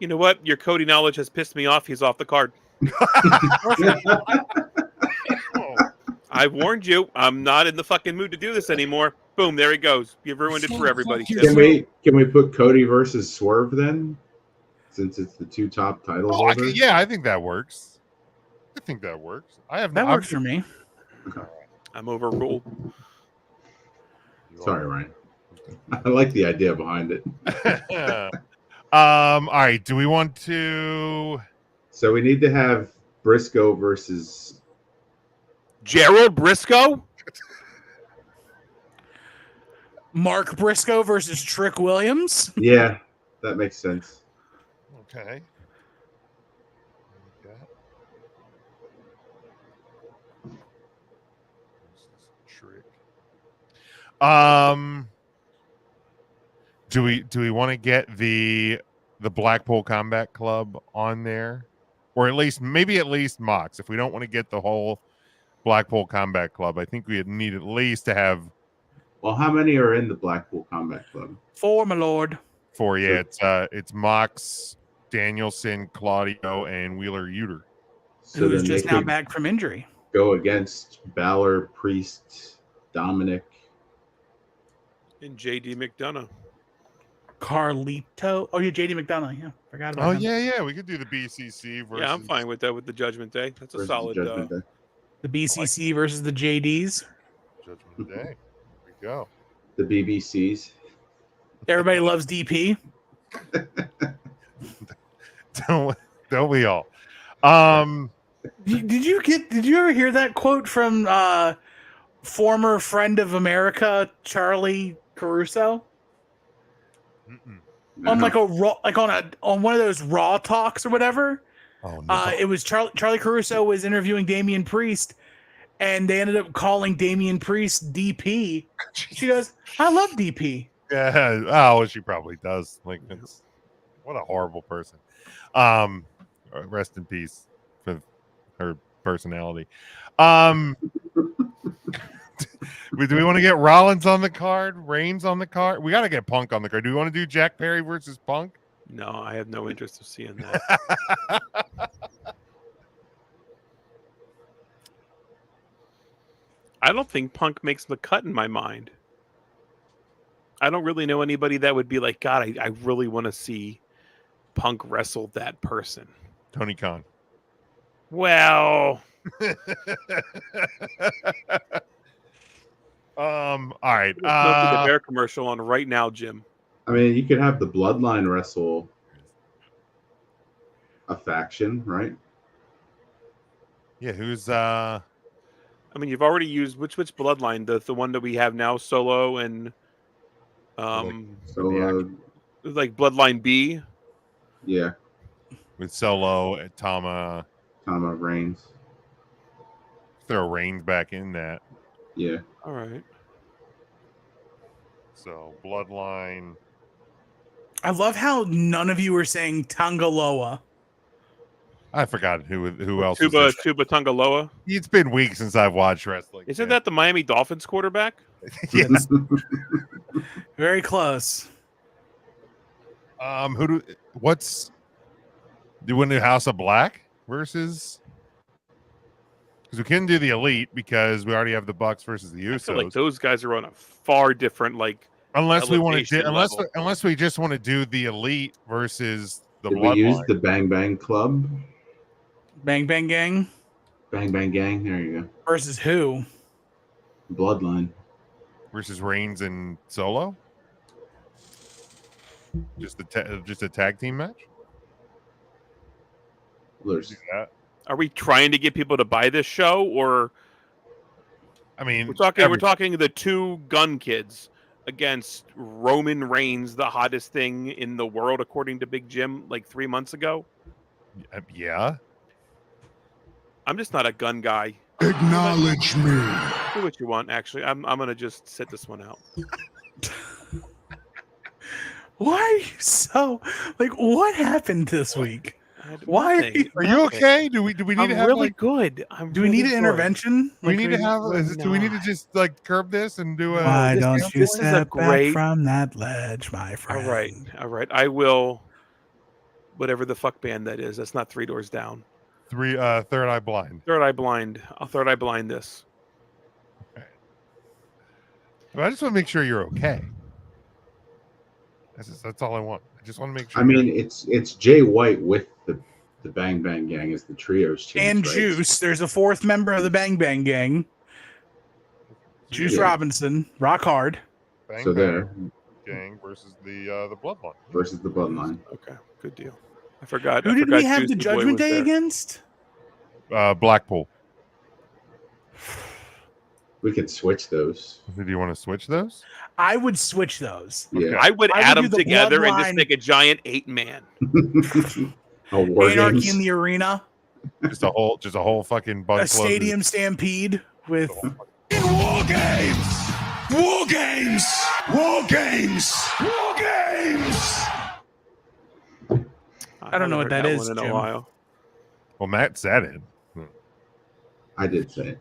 You know what? Your Cody knowledge has pissed me off. He's off the card. I warned you. I'm not in the fucking mood to do this anymore. Boom, there he goes. You've ruined it for everybody. Can we put Cody versus Swerve then? Since it's the 2 top title holders? I think that works. I think that works. That works for me. I'm overruled. Sorry, Ryan. I like the idea behind it. All right. Do we want to? So we need to have Briscoe versus Gerald Briscoe? Mark Briscoe versus Trick Williams? Yeah, that makes sense. Okay. Trick. Do we want to get the Blackpool Combat Club on there, or at least Mox? If we don't want to get the whole Blackpool Combat Club, I think we need at least to have. Well, how many are in the Blackpool Combat Club? 4, my lord. 4, yeah. It's Mox, Danielson, Claudio, and Wheeler Uter. Who is just now back from injury. Go against Balor, Priest, Dominic, And JD McDonough. Carlito. Oh, yeah, JD McDonough. Yeah, forgot about him. Yeah. We could do the BCC versus. Yeah, I'm fine with that with the Judgment Day. That's a solid. Day. The BCC versus the JDs. Judgment Day. There we go. The BBCs. Everybody loves DP. Don't we all? Did you ever hear that quote from former friend of America Charlie Caruso? On like a raw, on one of those Raw talks or whatever. Oh no! It was Charlie Caruso was interviewing Damian Priest, and they ended up calling Damian Priest DP. She goes, "I love DP." Yeah. Oh, she probably does. Like, what a horrible person. Rest in peace for her personality. Do we want to get Rollins on the card? Reigns on the card? We got to get Punk on the card. Do we want to do Jack Perry versus Punk? No, I have no interest of seeing that. I don't think Punk makes the cut in my mind. I don't really know anybody that would be like, God, I really want to see Punk wrestle that person. Tony Khan. Well, all right. the Bear commercial on right now, Jim. I mean, you could have the Bloodline wrestle a faction, right? Yeah, who's I mean, you've already used which Bloodline? The one that we have now, Solo and like Bloodline B. Yeah. With Solo, Tama Reigns. Throw Reigns back in that. Yeah. All right. So Bloodline. I love how none of you were saying Tangaloa. I forgot who else. Tuba Tungaloa. It's been weeks since I've watched wrestling. Isn't that the Miami Dolphins quarterback? Yes. Very close. Do we do House of Black versus? Because we couldn't do the Elite because we already have the Bucks versus the Usos. I feel like those guys are on a far different unless we want to level. unless we just want to do the Elite versus the Did Bloodline. we use the Bang Bang Club? Bang Bang Gang Bang Bang Gang. There you go. versus who? Bloodline. Versus Reigns and Solo. Just a tag team match. There's Do that. Are we trying to get people to buy this show, or I mean, we're talking the two gun kids against Roman Reigns, the hottest thing in the world according to Big Jim, like 3 months ago? Yeah. I'm just not a gun guy. Acknowledge me. Do what you want. Actually, I'm gonna just sit this one out. Why are you so like? What happened this week? Why are you okay? Do we need I'm to have really like, good? do we need an intervention? do we need to have? Do we need to just like curb this and do a? Why don't you this is a step great- back from that ledge, my friend? All right. I will. Whatever the fuck band that is. That's not Three Doors Down. Third Eye Blind. Third Eye Blind. I'll Third Eye Blind this. Well, I just want to make sure you're okay. That's all I want. I just want to make sure. I mean, it's Jay White with the Bang Bang Gang as the trios change, And right? Juice. There's a fourth member of the Bang Bang Gang. Juice Yeah. Robinson. Rock hard. Bang So Bang there Gang versus the Bloodline. versus the Bloodline. Okay, good deal. I forgot. Who I did forgot we have the Juicy Boy Judgment was Day there. against? Blackpool. We could switch those. Do you want to switch those? I would switch those. Yeah. I would I add would them do the together and just Bloodline- make a giant 8-man. Oh, War Anarchy Games. in the Arena. Just a whole fucking A bunch. stadium stampede with War games. War games. War games. War games. I don't know what that haven't heard is, one in Jim. a while. Well, Matt said it. I did say it.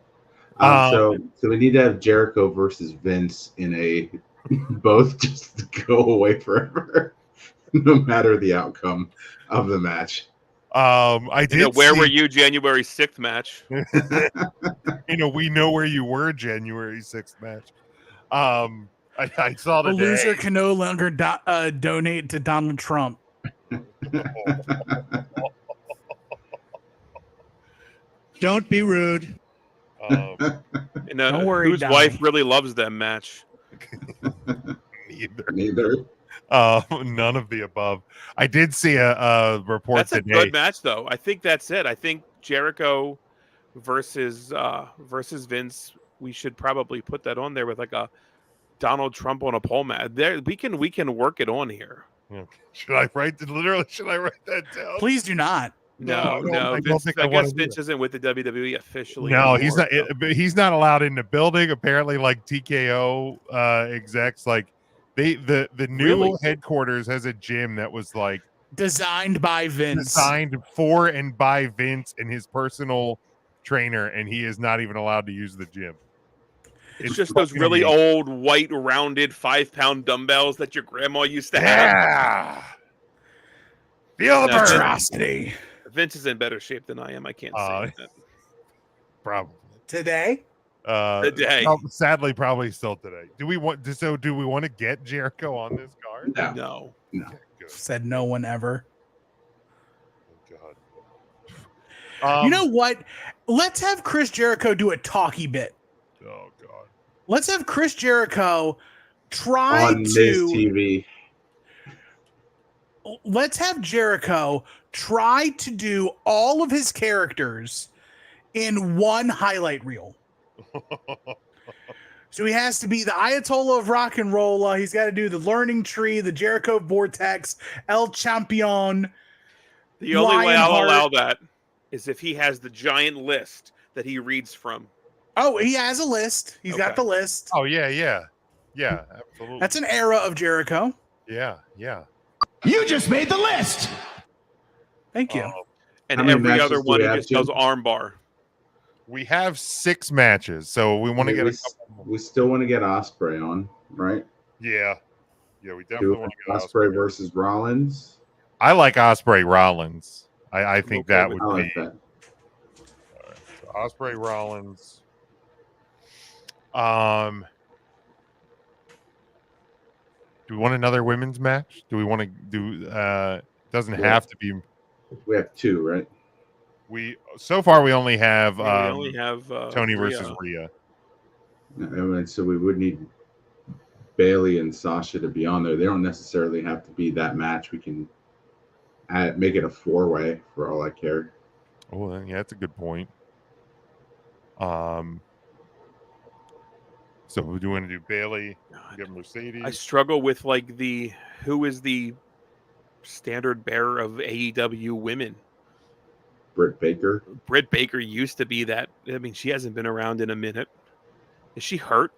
Um, So we need to have Jericho versus Vince in a both just go away forever, no matter the outcome of the match. I did. Where see- were you January 6th match? We know where you were January 6th match. I saw the today. loser can no longer donate to Donald Trump. Don't be rude. Um, And, Don't worry, whose Donnie. wife really loves them match? neither. None of the above. I did see a report That's a today. good match, though. I think that's it. I think Jericho versus Vince. We should probably put that on there with like a Donald Trump on a pole match. There, we can work it on here. Should I write that down? Please do not. No, I don't Vince, think I I wanna guess do Vince isn't with the WWE officially. No, anymore, he's not. so- But he's not allowed in the building. Apparently, like TKO execs, like the new Really? headquarters has a gym that was like Designed by Vince. designed for and by Vince and his personal trainer, and he is not even allowed to use the gym. It's just those fucking really amazing. old, white, rounded 5-pound dumbbells that your grandma used to have. Yeah. Feel the No, burn. Atrocity. Vince is in better shape than I am. I can't say that. Probably. Today? Today. Sadly, probably still today. Do we want to get Jericho on this card? No. Okay, good. Said no one ever. God. You know what? Let's have Chris Jericho do a talkie bit. Oh God. Let's have Chris Jericho try On Miz to. TV. Let's have Jericho try to do all of his characters in one highlight reel. So he has to be the Ayatollah of rock and roll. He's got to do the Learning Tree, the Jericho Vortex, El Champion. The only way I'll Lionheart. allow that is if he has the giant list that he reads from. Oh, he has a list. He's got Okay. the list. Oh yeah, absolutely. That's an era of Jericho. yeah. You just made the list. Thank you. And How many every matches other do one we he have, just does Jim? armbar. We have 6 matches, so we want to get a couple. We still want to get Osprey on, right? Yeah, we Do definitely want to get Osprey versus Rollins. I like Osprey Rollins. I think okay that with would I be like that. so Osprey Rollins. Do we want another women's match? Do we want to do? Doesn't Yeah. have to be. We have 2, right? So far we only have we only have Tony Rhea. versus Rhea. And so we would need Bailey and Sasha to be on there. They don't necessarily have to be that match. We can make it a 4-way for all I care. Oh, yeah, that's a good point. So we do want to do Bailey, get Mercedes. I struggle with like who is the standard bearer of AEW women. Britt Baker. Britt Baker used to be that. I mean, she hasn't been around in a minute. Is she hurt?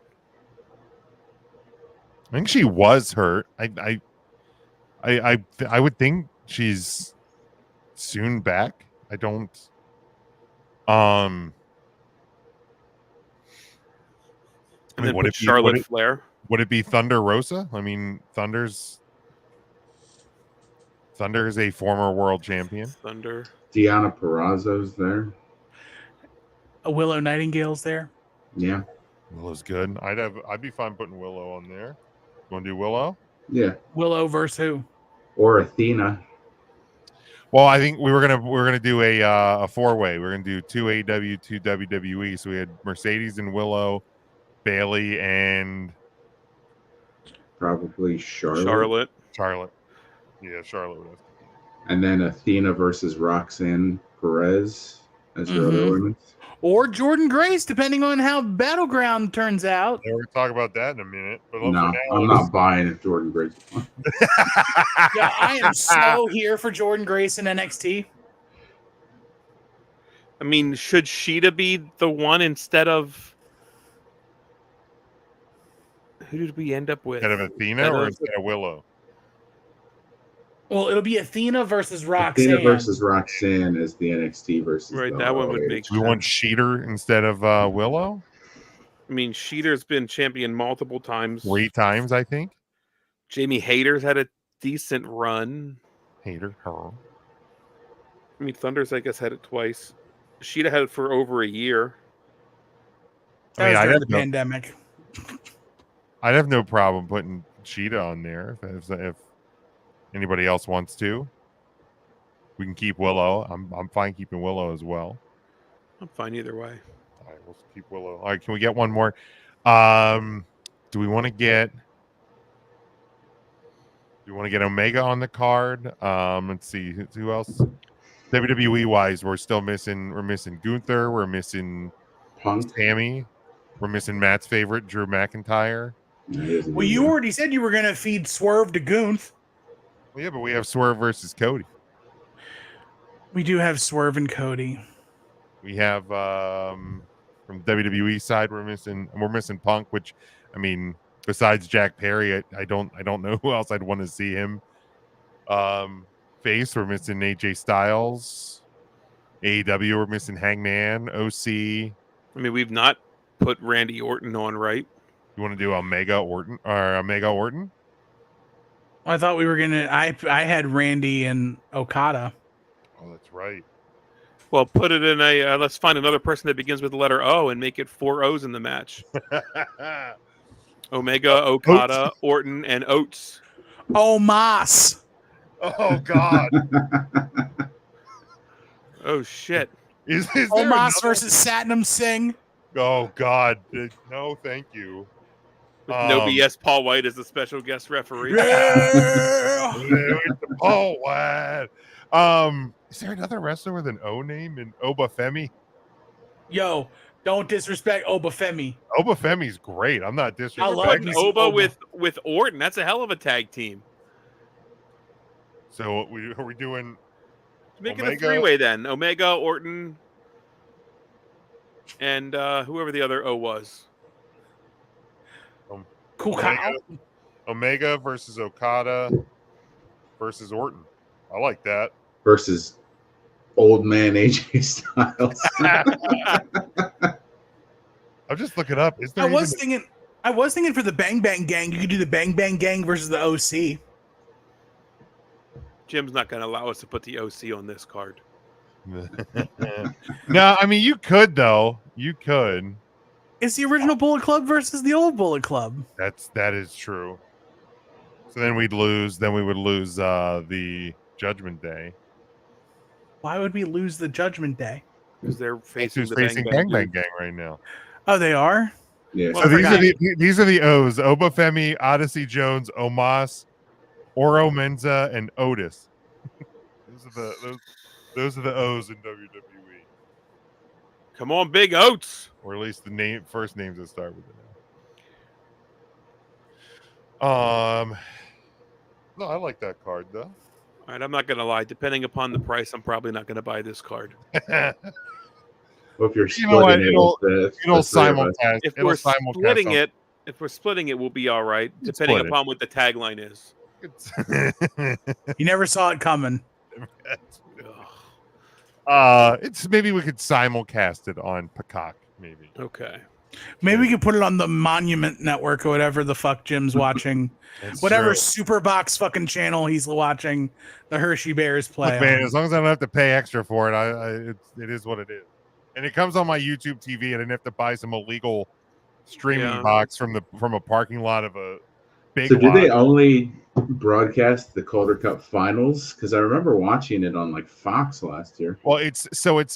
I think she was hurt. I would think she's soon back. I don't. And then would it be Charlotte Flair? Would it be Thunder Rosa? I mean, Thunder is a former world champion. Thunder. Deonna Purrazzo's there. Willow Nightingale's there. Yeah. Willow's good. I'd be fine putting Willow on there. You want to do Willow? Yeah. Willow versus who? Or Athena. Well, I think we're gonna do a 4-way. We're gonna do 2 AEW, 2 WWE. So we had Mercedes and Willow, Bailey and probably Charlotte. Yeah, Charlotte. And then Athena versus Roxanne Perez as your other women. Or Jordan Grace, depending on how Battleground turns out. Yeah, we're gonna talk about that in a minute. But No, I'm not buying it, Jordan Grace. Yeah, I am so here for Jordan Grace in NXT. I mean, should Sheeta be the one instead of who did we end up with? Instead of Athena or instead of Willow? Well, it'll be Athena versus Roxanne. Athena versus Roxanne is the NXT versus. Right, that one would make. We want Sheeter instead of Willow. I mean, Sheeter's been champion multiple times. 3 times, I think. Jamie Hayter's had a decent run. Hayter, her. I mean, Thunder's, I guess, had it twice. Sheeta had it for over a year. That was during the pandemic. I'd have no problem putting Sheeta on there if anybody else wants to. We can keep Willow. I'm fine keeping Willow as well. I'm fine either way. All right, we'll keep Willow. All right, can we get one more? Do we want to get Omega on the card? Let's see who else. WWE wise, we're missing Gunther, we're missing Punk, Tammy, we're missing Matt's favorite, Drew McIntyre. Well, you already said you were going to feed Swerve to Gunther. Well, yeah, but we have Swerve versus Cody. We do have Swerve and Cody. We have from WWE side, we're missing Punk, which, I mean, besides Jack Perry, I don't know who else I'd want to see him face. We're missing AJ Styles. AEW, we're missing Hangman, OC. I mean, we've not put Randy Orton on, right? You want to do Omega Orton? I thought we were gonna. I had Randy and Okada. Oh, that's right. Well, put it in a. Let's find another person that begins with the letter O and make it 4 O's in the match. Omega, Okada, Oates. Orton, and Oates. Omos. Oh God. Oh shit. Is there Omos versus Satnam Singh? Oh God. No, thank you. With no BS, Paul White is the special guest referee. Yeah. Paul White. Is there another wrestler with an O name in Obafemi? Yo, don't disrespect Obafemi. Obafemi's great. I'm not disrespecting. I love Oba with Orton. That's a hell of a tag team. So are we doing? Make it a 3-way then. Omega, Orton, and whoever the other O was. Omega versus Okada versus Orton. I like that. Versus old man AJ Styles. I'm just looking up. Is there? I was thinking for the Bang Bang Gang, you could do the Bang Bang Gang versus the OC. Jim's not going to allow us to put the OC on this card. No, I mean you could though. You could. It's the original Bullet Club versus the old Bullet Club. That is true. So then we'd lose. Then we would lose the Judgment Day. Why would we lose the Judgment Day? Because they're facing Bang Bang Gang right now. Oh, they are? Yeah. So these are the O's: Obafemi, Odyssey Jones, Omos, Oro Menza, and Otis. those are the O's in WWE, Come on, Big Oats. or at least the first names that start with an O. No, I like that card though. All right, I'm not gonna lie. Depending upon the price, I'm probably not gonna buy this card. Well, if you're You know what? splitting It'll the three of us. simulcast. If It'll we're simulcast splitting on- it, we'll be all right. Let's Depending split it. upon what the tagline is. You never saw it coming. It's maybe we could simulcast it on Peacock, maybe. Okay. Maybe we could put it on the Monument Network or whatever the fuck Jim's watching. That's Whatever true. Superbox fucking channel he's watching the Hershey Bears play. Look, man, on. as long as I don't have to pay extra for it, it is what it is. And it comes on my YouTube TV, and I didn't have to buy some illegal streaming box from a parking lot of a big So did lot. they only broadcast the Calder Cup finals? Because I remember watching it on like Fox last year. Well, it's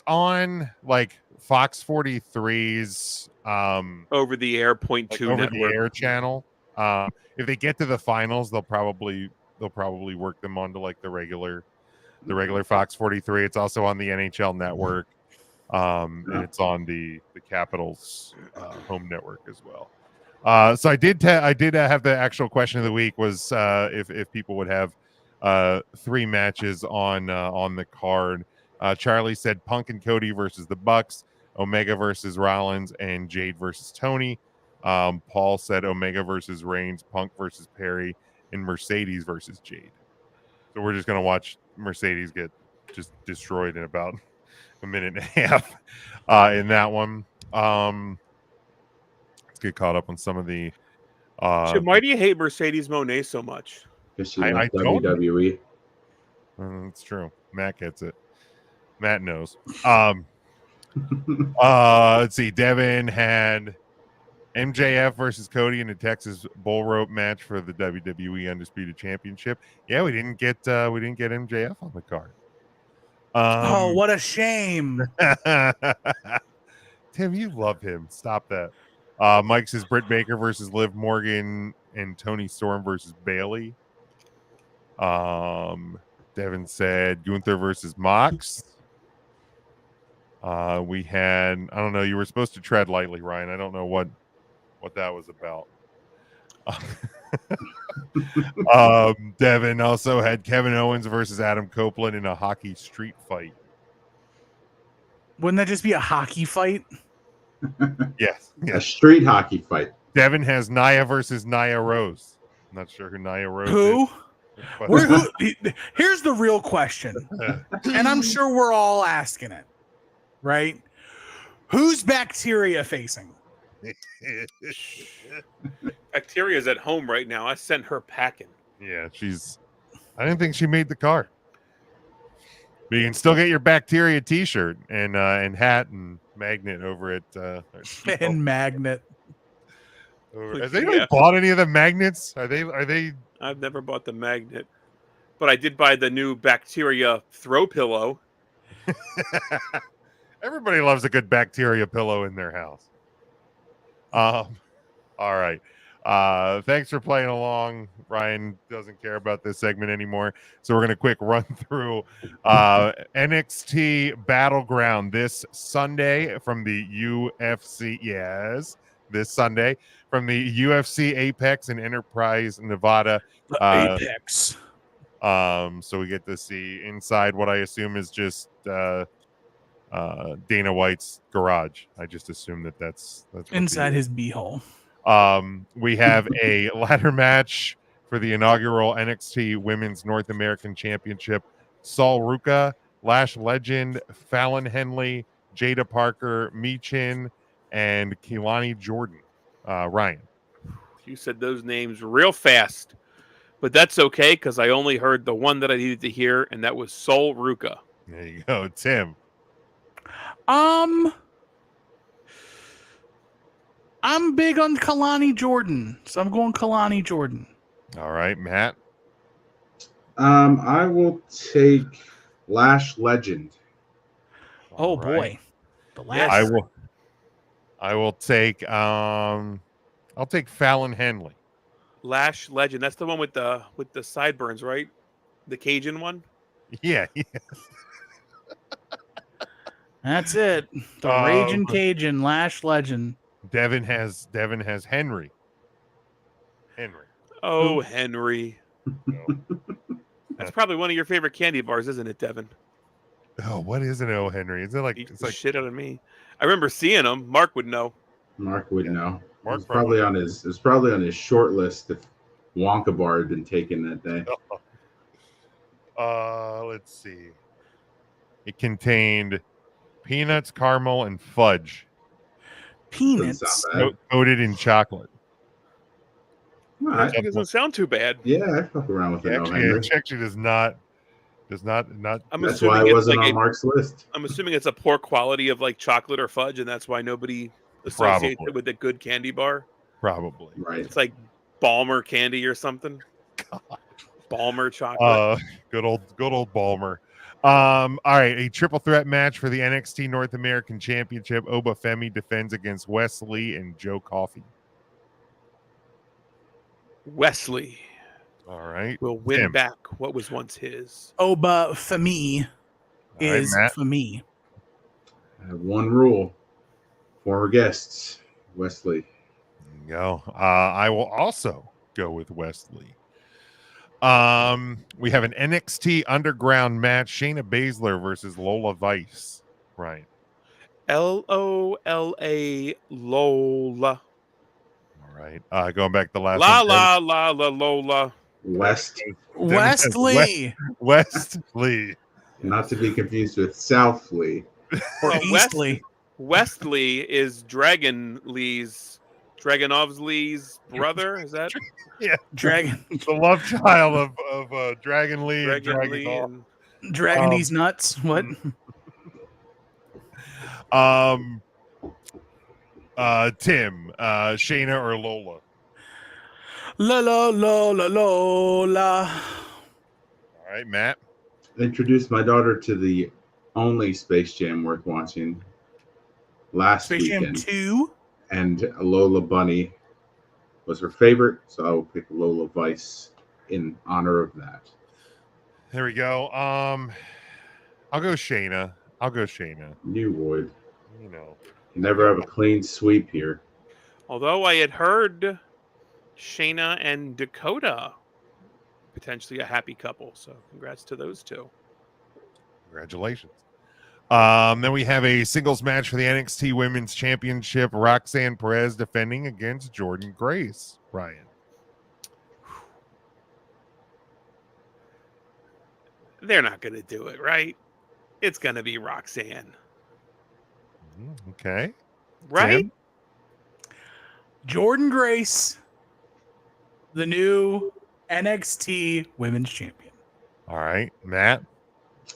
on like Fox 43's Over the air point like two over network. the air channel. If they get to the finals, they'll probably work them onto like the regular Fox 43. It's also on the NHL network. And it's on the Capitals home network as well. So I did have the actual question of the week was if people would have 3 matches on the card. Charlie said Punk and Cody versus the Bucks, Omega versus Rollins, and Jade versus Tony. Paul said Omega versus Reigns, Punk versus Perry, and Mercedes versus Jade. So we're just gonna watch Mercedes get just destroyed in about a minute and a half in that one. Let's get caught up on some of the Jim, why do you hate Mercedes Moné so much? Because she I left don't. WWE. It's true. Matt gets it. Matt knows. Let's see. Devin had MJF versus Cody in a Texas bull rope match for the WWE Undisputed Championship. Yeah, we didn't get MJF on the card. Oh, what a shame. Tim, you love him. Stop that. Mike says Britt Baker versus Liv Morgan and Tony Storm versus Bailey. Devin said Gunther versus Mox. We had, I don't know, you were supposed to tread lightly, Ryan. I don't know what that was about. Devin also had Kevin Owens versus Adam Copeland in a hockey street fight. Wouldn't that just be a hockey fight? Yes. A street hockey fight. Devin has Nia versus Nia Rose. I'm not sure who Nia Rose Who? is. But- Here's the real question, and I'm sure we're all asking it, right? Who's Bacteria facing? Bacteria's at home right now. I sent her packing. Yeah, I didn't think she made the card. But you can still get your Bacteria T-shirt and hat and magnet over at And magnet. Has anybody bought any of the magnets? Are they? I've never bought the magnet, but I did buy the new Bacteria throw pillow. Everybody loves a good Bacteria pillow in their house. All right. Thanks for playing along. Ryan doesn't care about this segment anymore, so we're gonna quick run through NXT Battleground this Sunday from the UFC. Yes, this Sunday from the UFC Apex in Enterprise, Nevada. Apex. So we get to see inside what I assume is just Dana White's garage. I just assume that's Inside his beehole. We have a ladder match for the inaugural NXT Women's North American Championship. Saul Ruka, Lash Legend, Fallon Henley, Jada Parker, Michin, and Keilani Jordan. Ryan. You said those names real fast, but that's okay because I only heard the one that I needed to hear, and that was Sol Ruka. There you go, Tim. I'm big on Keilani Jordan, so I'm going Keilani Jordan. All right, Matt. I will take Lash Legend. Oh All right. boy, the last. I will. I will take I'll take Fallon Henley. Lash Legend. That's the one with the sideburns, right? The Cajun one. Yeah. That's it. The Raging Cajun, Lash Legend. Devin has Henry. Henry. Oh, Henry. That's probably one of your favorite candy bars, isn't it, Devin? Oh, what is an O Henry? Is it like Beat it's the like shit out of me? I remember seeing them. Mark would know. Mark would know. Mark It's probably on his. It's probably on his short list if Wonka Bar had been taken that day. Let's see. It contained peanuts, caramel, and fudge. Peanuts Doesn't sound bad. Coated in chocolate. All right. It doesn't sound too bad. Yeah, I fuck around with it. Actually, it actually does not. I'm That's assuming why it it's wasn't like on Mark's list. I'm assuming it's a poor quality of like chocolate or fudge, and that's why nobody associates Probably. it with a good candy bar. Probably. Right. It's like Balmer candy or something. Balmer chocolate. Good old Balmer. All right, a triple threat match for the NXT North American Championship. Oba Femi defends against Wesley and Joe Coffey. Wesley All right. will win Tim. back what was once his. Oba Femi All right, is Matt. for me. I have one rule. Former guests, Wesley. There you go. I will also go with Wesley. We have an NXT Underground match: Shayna Baszler versus Lola Vice. Right. Lola Lola. All right. Going back to the last La one. la la la Lola. West, Wesley Wesley. not to be confused with Southly. or Well, Eastly. Wesley is Dragonov's Lee's brother. Is that Yeah. Dragon The love child of Dragon Lee and Dragon Dragon Lee? Ball. And Dragon these nuts. What? Tim, Shayna or Lola? La la la la Lola. All right, Matt. Introduced my daughter to the only Space Jam worth watching last Space Jam weekend. 2. And Lola Bunny was her favorite, so I will pick Lola Vice in honor of that. There we go. I'll go Shayna. You would. You know. You never have a clean sweep here. although I had heard Shayna and Dakota potentially a happy couple, so congrats to those two. Congratulations. Then we have a singles match for the NXT Women's Championship. Roxanne Perez defending against Jordan Grace. Ryan. They're not going to do it, right? It's going to be Roxanne. Okay. Right? Tim? Jordan Grace, the new NXT Women's Champion. All right. Matt?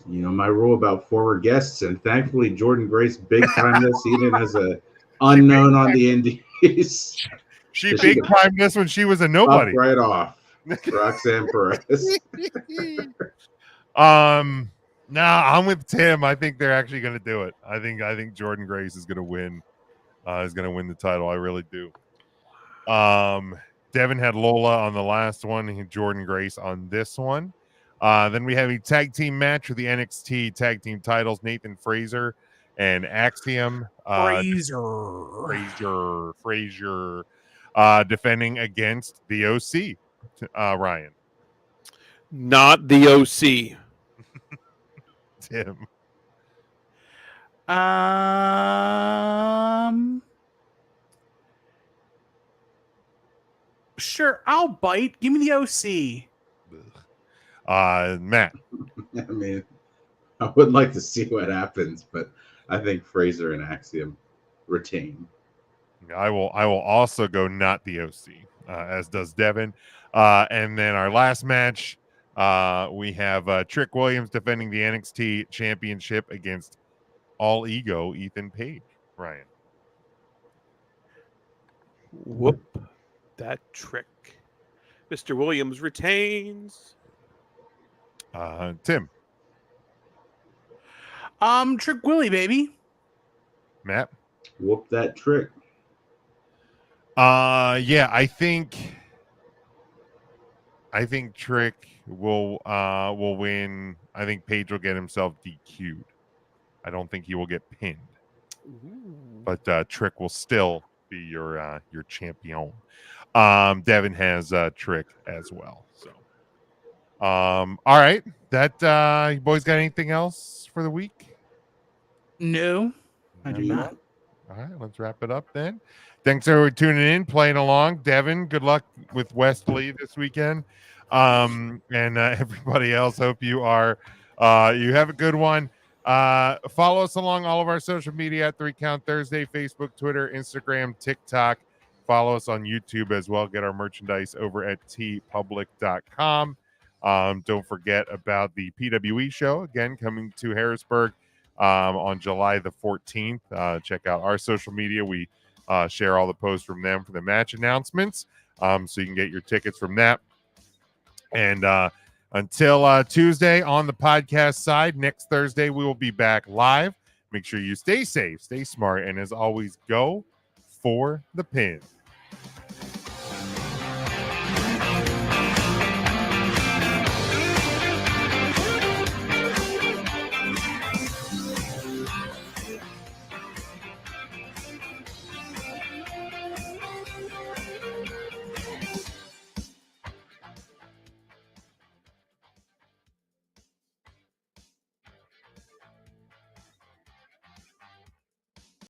You know my rule about former guests, and thankfully Jordan Grace big time this season as a unknown on the Indies. She big time this when she was a nobody. Up right off. Roxanne Perez. No, I'm with Tim. I think they're actually going to do it. I think Jordan Grace is going to win. Is going to win the title. I really do. Devin had Lola on the last one. He had Jordan Grace on this one. Then we have a tag team match for the NXT tag team titles. Nathan Frazier and Axiom. Frazier. Defending against the OC. Ryan. Not the OC. Tim. Sure, I'll bite. Give me the OC. Matt. I mean, I would like to see what happens, but I think Fraser and Axiom retain. I will also go not the OC, as does Devin. And then our last match, we have Trick Williams defending the NXT Championship against All Ego Ethan Page. Ryan. Whoop. That trick. Mr. Williams retains. Tim. Trick Willie, baby. Matt. Whoop that trick. Yeah, I think Trick will win. I think Page will get himself DQ'd. I don't think he will get pinned. But Trick will still be your champion. Devin has Trick as well. So all right. That you boys got anything else for the week? No, I do not. All right, let's wrap it up then. Thanks everyone for tuning in, playing along. Devin, good luck with Wesley this weekend. And everybody else, hope you are you have a good one. Follow us along all of our social media at 3 Count Thursday, Facebook, Twitter, Instagram, TikTok. Follow us on YouTube as well. Get our merchandise over at tpublic.com. Don't forget about the PWE show, again, coming to Harrisburg on July the 14th. Check out our social media. We share all the posts from them for the match announcements. So you can get your tickets from that. And until Tuesday on the podcast side, next Thursday, we will be back live. Make sure you stay safe, stay smart, and as always, go for the pin.